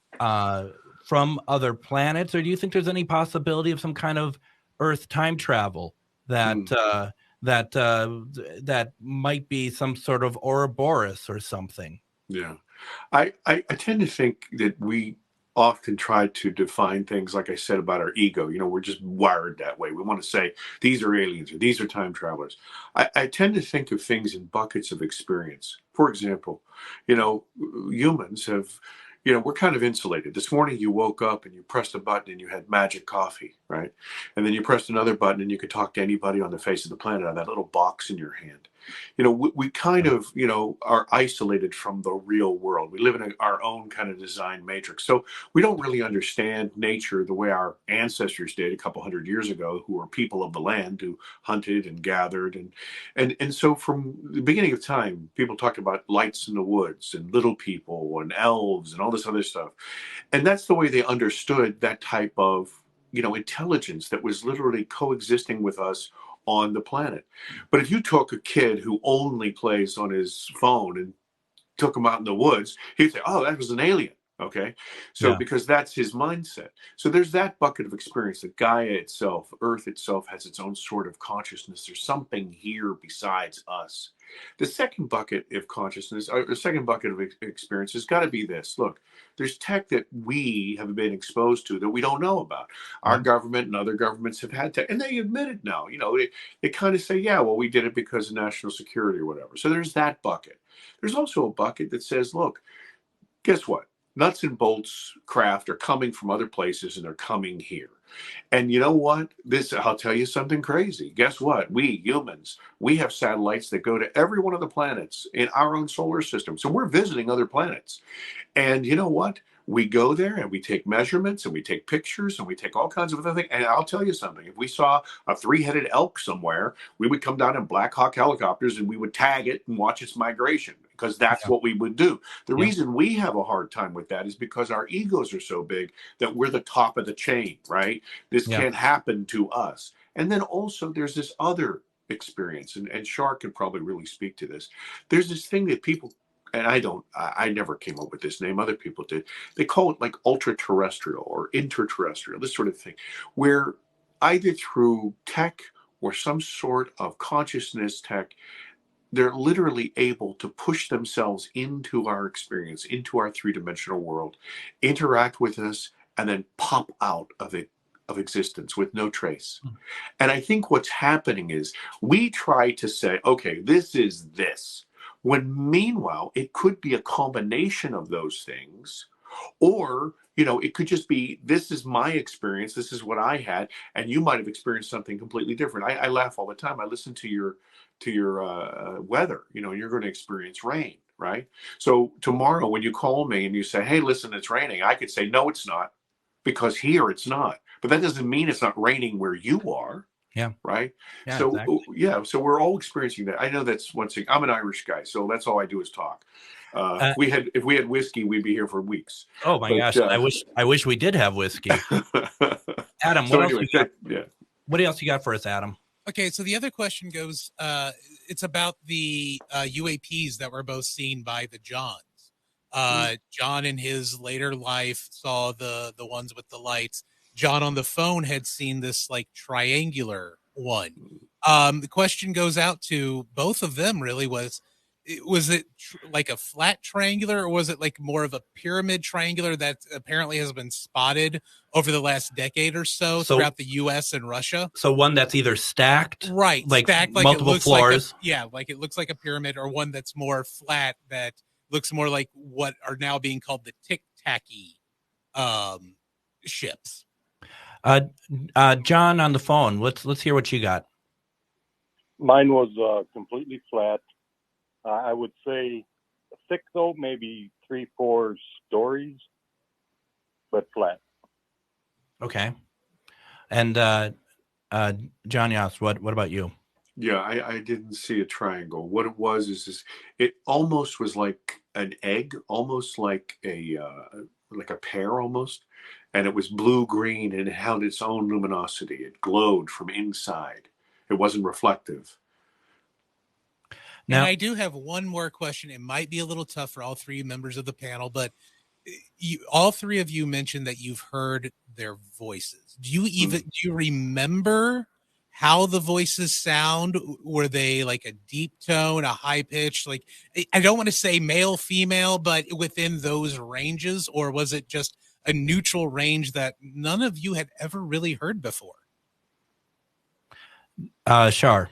from other planets, or do you think there's any possibility of some kind of Earth time travel that that might be some sort of Ouroboros or something? Yeah, I tend to think that we often try to define things, like I said, about our ego. We're just wired that way. We want to say these are aliens or these are time travelers. I tend to think of things in buckets of experience. For example, humans have, we're kind of insulated. This morning you woke up and you pressed a button and you had magic coffee, right? And then you pressed another button and you could talk to anybody on the face of the planet out of that little box in your hand. We kind of, are isolated from the real world. We live in our own kind of design matrix. So we don't really understand nature the way our ancestors did a couple hundred years ago, who were people of the land, who hunted and gathered. And so from the beginning of time, people talked about lights in the woods and little people and elves and all this other stuff. And that's the way they understood that type of, intelligence that was literally coexisting with us on the planet. But if you took a kid who only plays on his phone and took him out in the woods, he'd say, oh, that was an alien. Okay. So because that's his mindset. So there's that bucket of experience that Gaia itself, Earth itself, has its own sort of consciousness. There's something here besides us. The second bucket of consciousness, or the second bucket of experience, has got to be this. Look, there's tech that we have been exposed to that we don't know about. Our government and other governments have had tech, and they admit it now. They kind of say, yeah, well, we did it because of national security or whatever. So there's that bucket. There's also a bucket that says, look, guess what? Nuts and bolts craft are coming from other places and they're coming here. And you know what? I'll tell you something crazy. Guess what? We humans, we have satellites that go to every one of the planets in our own solar system. So we're visiting other planets. And you know what? We go there and we take measurements and we take pictures and we take all kinds of other things. And I'll tell you something. If we saw a 3-headed elk somewhere, we would come down in Black Hawk helicopters and we would tag it and watch its migration, because that's what we would do. The reason we have a hard time with that is because our egos are so big that we're the top of the chain, right? This can't happen to us. And then also there's this other experience, and Shar can probably really speak to this. There's this thing that people, and I never came up with this name, other people did. They call it like ultra-terrestrial or interterrestrial, this sort of thing, where either through tech or some sort of consciousness tech, they're literally able to push themselves into our experience, into our three-dimensional world, interact with us, and then pop out of existence with no trace. And I think what's happening is we try to say, okay, this is this, when meanwhile, it could be a combination of those things, or, it could just be, this is my experience, this is what I had, and you might have experienced something completely different. I laugh all the time. I listen to your weather, you're going to experience rain, right? So tomorrow when you call me and you say, hey, listen, it's raining, I could say, no, it's not, because here it's not. But that doesn't mean it's not raining where you are. Yeah. Right. Yeah, so exactly. So we're all experiencing that. I know that's one thing. I'm an Irish guy, so that's all I do is talk. If we had whiskey, we'd be here for weeks. Oh my gosh! I wish we did have whiskey. Adam, So what anyway, else you got? yeah. What else you got for us, Adam? Okay, so the other question goes, it's about the UAPs that were both seen by the Johns. John in his later life saw the ones with the lights. John on the phone had seen this like triangular one. The question goes out to both of them really was it like a flat triangular, or was it like more of a pyramid triangular that apparently has been spotted over the last decade or so throughout the U.S. and Russia? So one that's either stacked, right, like stacked, like multiple it looks floors. like it looks like a pyramid, or one that's more flat that looks more like what are now being called the tic-tacky ships. John on the phone. Let's hear what you got. Mine was completely flat. I would say thick though, maybe 3-4 stories, but flat. Okay. And John Yost, what about you? Yeah, I didn't see a triangle. What it was is it almost was like an egg, almost like a pear almost, and it was blue-green and it had its own luminosity. It glowed from inside. It wasn't reflective. Now, and I do have one more question. It might be a little tough for all three members of the panel, but all three of you mentioned that you've heard their voices. Do you remember how the voices sound? Were they like a deep tone, a high pitch? Like, I don't want to say male, female, but within those ranges, or was it just a neutral range that none of you had ever really heard before? Shar.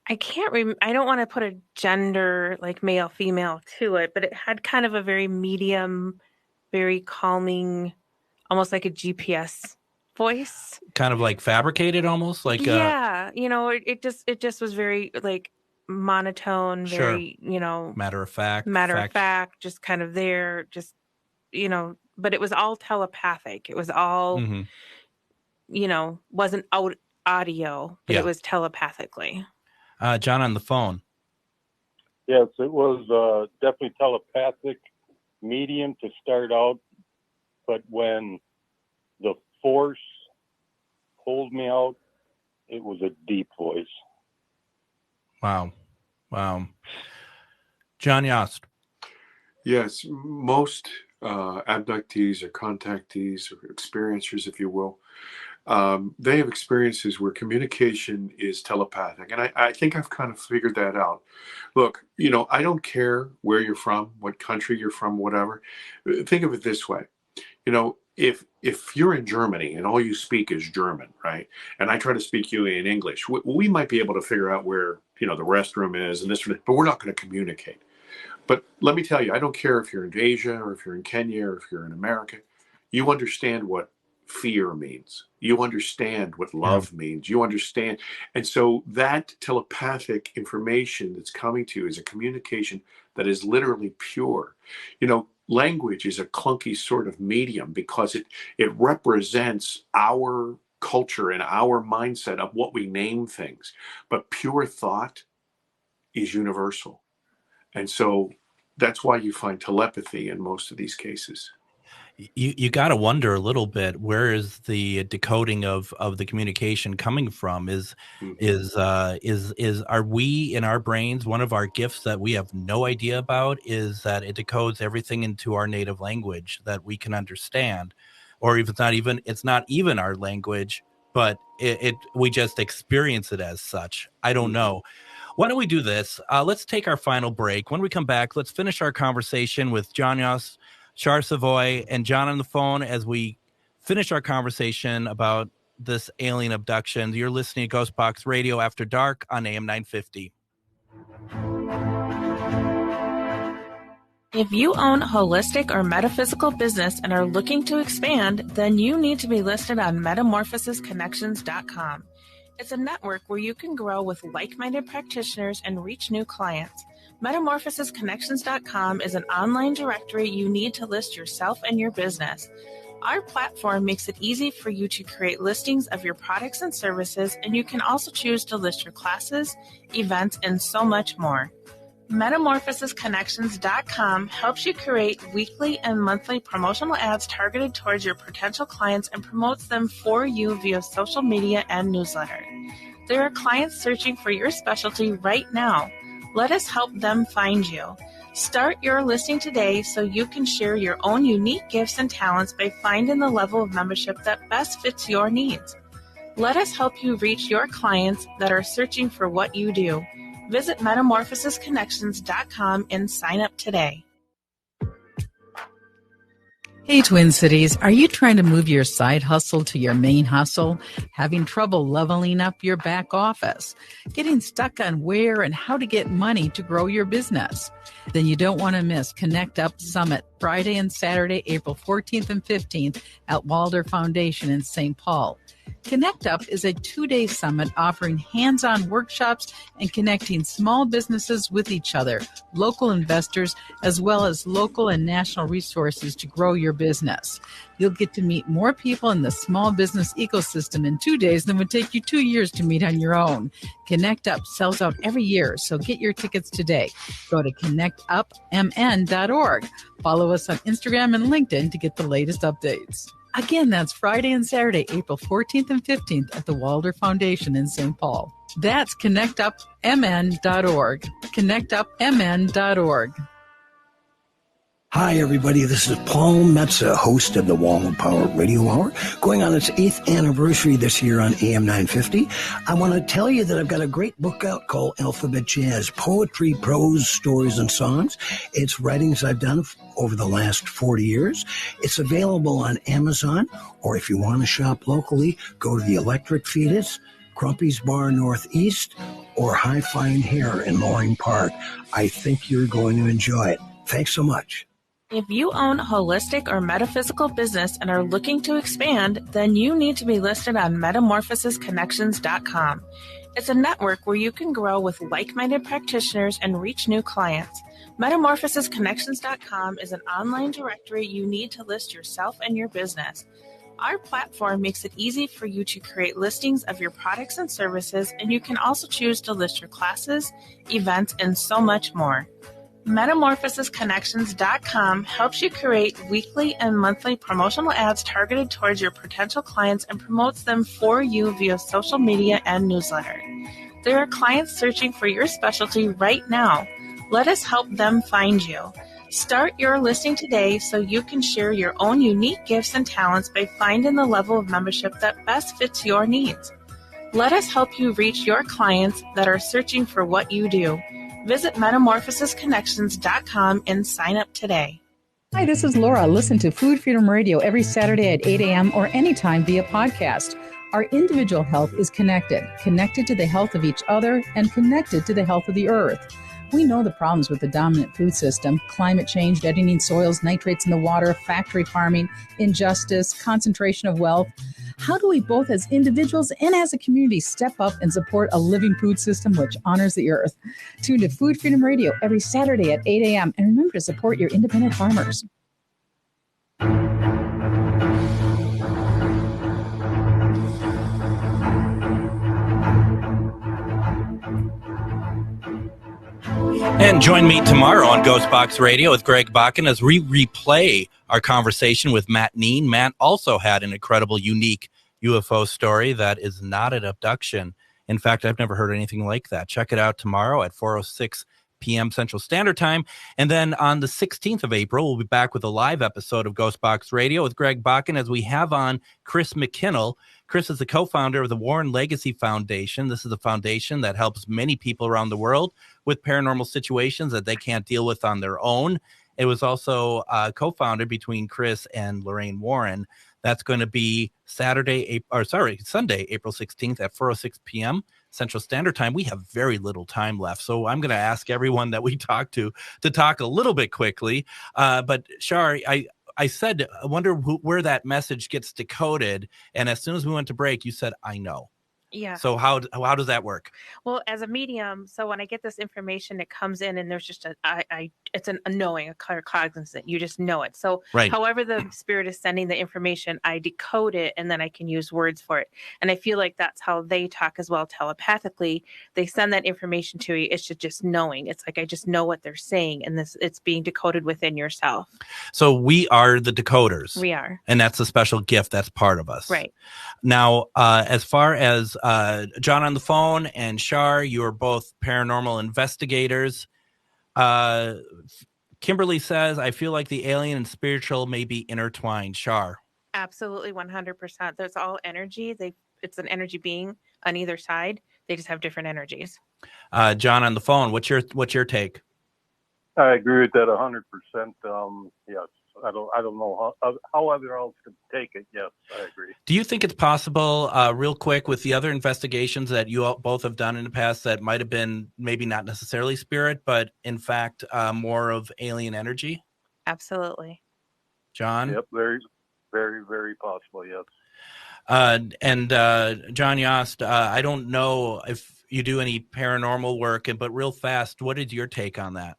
I can't remember. I don't want to put a gender like male, female to it, but it had kind of a very medium, very calming, almost like a GPS voice. Kind of like fabricated, almost like yeah. It just was very like monotone, very matter of fact, just kind of there, just But it was all telepathic. It was all wasn't audio, but it was telepathically. John on the phone. Yes, it was definitely telepathic, medium to start out, but when the force pulled me out, it was a deep voice. Wow. John Yost. Yes, most abductees or contactees or experiencers, if you will, they have experiences where communication is telepathic. And I think I've kind of figured that out. Look, I don't care where you're from, what country you're from, whatever. Think of it this way. If you're in Germany and all you speak is German, right? And I try to speak you in English, we might be able to figure out where, the restroom is and this, but we're not going to communicate. But let me tell you, I don't care if you're in Asia or if you're in Kenya or if you're in America, you understand what fear means. You understand what love means. You understand. And so that telepathic information that's coming to you is a communication that is literally pure. Language is a clunky sort of medium because it represents our culture and our mindset of what we name things. But pure thought is universal. And so that's why you find telepathy in most of these cases. You got to wonder a little bit, where is the decoding of the communication coming from? Are we in our brains, one of our gifts that we have no idea about is that it decodes everything into our native language that we can understand, or if it's not even our language, but we just experience it as such. I don't know. Why don't we do this? Let's take our final break. When we come back, let's finish our conversation with John Yost, Shar Savoy, and John on the phone as we finish our conversation about this alien abduction. You're listening to Ghostbox Radio After Dark on AM 950. If you own a holistic or metaphysical business and are looking to expand, then you need to be listed on metamorphosisconnections.com. It's a network where you can grow with like-minded practitioners and reach new clients. Metamorphosisconnections.com is an online directory you need to list yourself and your business. Our platform makes it easy for you to create listings of your products and services, and you can also choose to list your classes, events, and so much more. MetamorphosisConnections.com helps you create weekly and monthly promotional ads targeted towards your potential clients and promotes them for you via social media and newsletter. There are clients searching for your specialty right now. Let us help them find you. Start your listing today so you can share your own unique gifts and talents by finding the level of membership that best fits your needs. Let us help you reach your clients that are searching for what you do. Visit MetamorphosisConnections.com and sign up today. Hey, Twin Cities, are you trying to move your side hustle to your main hustle? Having trouble leveling up your back office? Getting stuck on where and how to get money to grow your business? Then you don't want to miss Connect Up Summit Friday and Saturday, April 14th and 15th at Walder Foundation in St. Paul. Connect Up is a 2-day summit offering hands-on workshops and connecting small businesses with each other, local investors, as well as local and national resources to grow your business. You'll get to meet more people in the small business ecosystem in 2 days than would take you 2 years to meet on your own. Connect Up sells out every year, so get your tickets today. Go to connectupmn.org. Follow us on Instagram and LinkedIn to get the latest updates. Again, that's Friday and Saturday, April 14th and 15th at the Walder Foundation in St. Paul. That's connectupmn.org. Connectupmn.org. Hi, everybody. This is Paul Metza, host of the Wall of Power Radio Hour, going on its 8th anniversary this year on AM 950. I want to tell you that I've got a great book out called Alphabet Jazz, Poetry, Prose, Stories, and Songs. It's writings I've done over the last 40 years. It's available on Amazon, or if you want to shop locally, go to the Electric Fetus, Crumpy's Bar Northeast, or High Fine Hair in Loring Park. I think you're going to enjoy it. Thanks so much. If you own a holistic or metaphysical business and are looking to expand, then you need to be listed on MetamorphosisConnections.com. It's a network where you can grow with like-minded practitioners and reach new clients. MetamorphosisConnections.com is an online directory you need to list yourself and your business. Our platform makes it easy for you to create listings of your products and services, and you can also choose to list your classes, events, and so much more. MetamorphosisConnections.com helps you create weekly and monthly promotional ads targeted towards your potential clients and promotes them for you via social media and newsletter. There are clients searching for your specialty right now. Let us help them find you. Start your listing today so you can share your own unique gifts and talents by finding the level of membership that best fits your needs. Let us help you reach your clients that are searching for what you do. Visit MetamorphosisConnections.com and sign up today. Hi, this is Laura. Listen to Food Freedom Radio every Saturday at 8 a.m. or anytime via podcast. Our individual health is connected to the health of each other and connected to the health of the earth. We know the problems with the dominant food system: climate change, deadening soils, nitrates in the water, factory farming, injustice, concentration of wealth. How do we both as individuals and as a community step up and support a living food system which honors the earth? Tune to Food Freedom Radio every Saturday at 8 a.m. and remember to support your independent farmers. And join me tomorrow on Ghostbox Radio with Greg Bakken as we replay our conversation with Matt Neen. Matt also had an incredible, unique UFO story that is not an abduction. In fact, I've never heard anything like that. Check it out tomorrow at 4:06 p.m. Central Standard Time. And then on the 16th of April, we'll be back with a live episode of Ghostbox Radio with Greg Bakken as we have on Chris McKinnell. Chris is the co-founder of the Warren Legacy Foundation. This is a foundation that helps many people around the world with paranormal situations that they can't deal with on their own. It was also co-founded between Chris and Lorraine Warren. That's going to be Sunday, April 16th at 4:06 p.m. Central Standard Time. We have very little time left, so I'm going to ask everyone that we talk to talk a little bit quickly. But Shar, I said, I wonder where that message gets decoded. And as soon as we went to break, you said, I know. Yeah. So how does that work? Well, as a medium, so when I get this information, it comes in and there's just I it's a knowing, a claircognizant. You just know it. So Right. however the spirit is sending the information, I decode it and then I can use words for it. And I feel like that's how they talk as well, telepathically. They send that information to you. It's just knowing. It's like I just know what they're saying, and it's being decoded within yourself. So we are the decoders. We are. And that's a special gift that's part of us. Right. Now, as far as John on the phone and Shar, you're both paranormal investigators. Kimberly says, I feel like the alien and spiritual may be intertwined. Shar. Absolutely, 100%. There's all energy. It's an energy being on either side. They just have different energies. John on the phone, what's your take? I agree with that 100%. Yes, I don't know how other else could take it. Yes, I agree. Do you think it's possible, real quick, with the other investigations that you all both have done in the past, that might have been maybe not necessarily spirit, but in fact more of alien energy? Absolutely. John? Yep, very, very, very possible. Yes. And John Yost, I don't know if you do any paranormal work, but real fast, what is your take on that?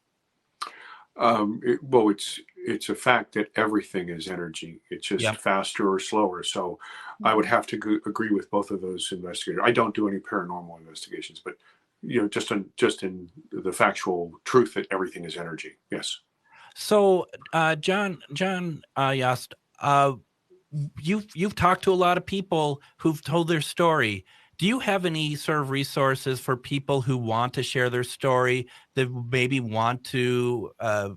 It's a fact that everything is energy. It's just faster or slower. So I would have to agree with both of those investigators. I don't do any paranormal investigations, but just in the factual truth that everything is energy. Yes. So, John Yost, you've talked to a lot of people who've told their story. Do you have any sort of resources for people who want to share their story, that maybe want to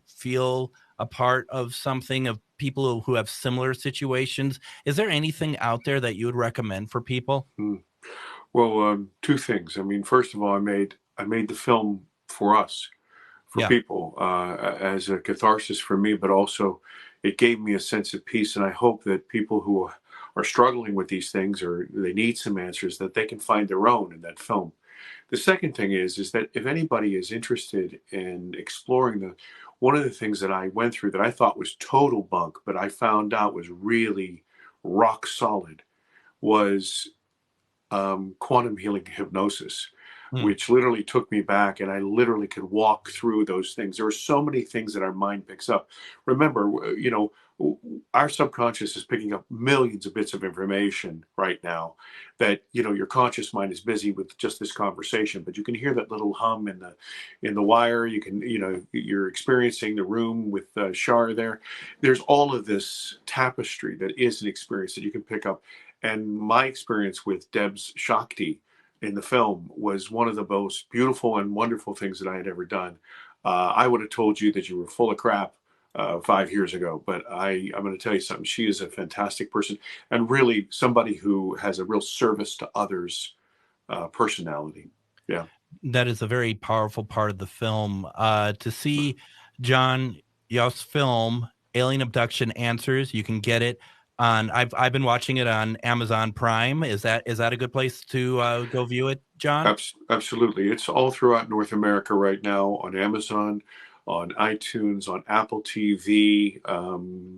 feel a part of something, of people who have similar situations? Is there anything out there that you would recommend for people? Well, two things. I mean, first of all, I made the film for us, for people, as a catharsis for me, but also it gave me a sense of peace. And I hope that people who are struggling with these things, or they need some answers, that they can find their own in that film. The second thing is that if anybody is interested in exploring one of the things that I went through that I thought was total bunk, but I found out was really rock solid, was quantum healing hypnosis, which literally took me back, and I literally could walk through those things. There are so many things that our mind picks up. Remember, our subconscious is picking up millions of bits of information right now that, your conscious mind is busy with just this conversation, but you can hear that little hum in the wire. You can, you're experiencing the room with Shar there. There's all of this tapestry that is an experience that you can pick up. And my experience with Deb's Shakti in the film was one of the most beautiful and wonderful things that I had ever done. I would have told you that you were full of crap 5 years ago, but I'm going to tell you something. She is a fantastic person, and really somebody who has a real service to others personality. Yeah. That is a very powerful part of the film. To see John Yost's film, Alien Abduction Answers, you can get it on, I've been watching it on Amazon Prime. Is that a good place to go view it, John? Absolutely. It's all throughout North America right now, on Amazon, on iTunes, on Apple TV,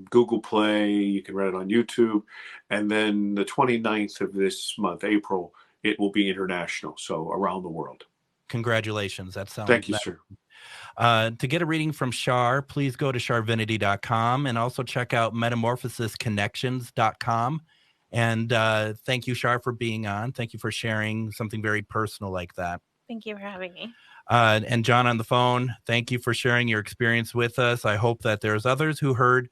Google Play. You can rent it on YouTube. And then the 29th of this month, April, it will be international, so around the world. Congratulations. That sounds Thank you, sir. To get a reading from Shar, please go to sharvinity.com and also check out metamorphosisconnections.com. And thank you, Shar, for being on. Thank you for sharing something very personal like that. Thank you for having me. And John on the phone, thank you for sharing your experience with us. I hope that there's others who heard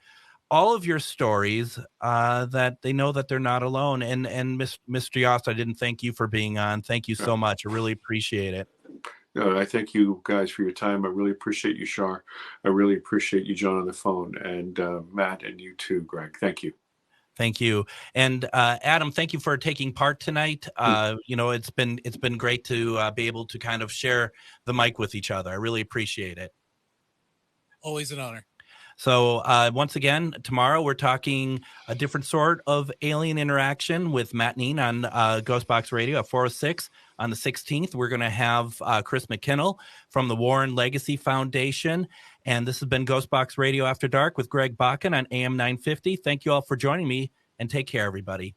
all of your stories, that they know that they're not alone. And Mr. Yost, I didn't thank you for being on. Thank you so much. I really appreciate it. I thank you guys for your time. I really appreciate you, Shar. I really appreciate you, John, on the phone, and Matt, and you too, Greg. Thank you. Thank you. And Adam, thank you for taking part tonight. It's been great to be able to kind of share the mic with each other. I really appreciate it. Always an honor. So once again, tomorrow we're talking a different sort of alien interaction with Matt Neen on Ghostbox Radio at 4:06. On the 16th, we're going to have Chris McKinnell from the Warren Legacy Foundation. And this has been Ghostbox Radio After Dark with Greg Bakken on AM 950. Thank you all for joining me, and take care, everybody.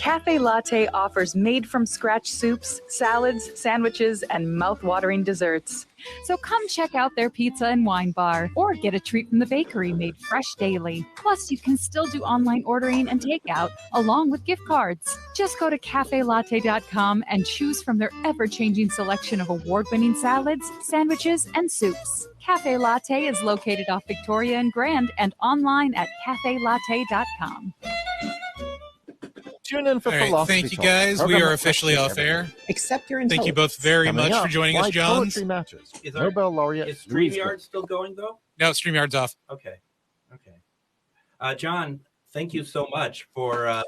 Cafe Latte offers made-from-scratch soups, salads, sandwiches, and mouth-watering desserts. So come check out their pizza and wine bar or get a treat from the bakery made fresh daily. Plus, you can still do online ordering and takeout along with gift cards. Just go to cafelatte.com and choose from their ever-changing selection of award-winning salads, sandwiches, and soups. Cafe Latte is located off Victoria and Grand and online at cafelatte.com. Tune in for All right, Philosophy thank you Talk, guys. program We are that officially questions off air. Accept your Thank you both very Coming much up, for joining us, why John. poetry matches. Nobel laureate Is Louise StreamYard still going though? No, StreamYard's off. Okay. John, thank you so much for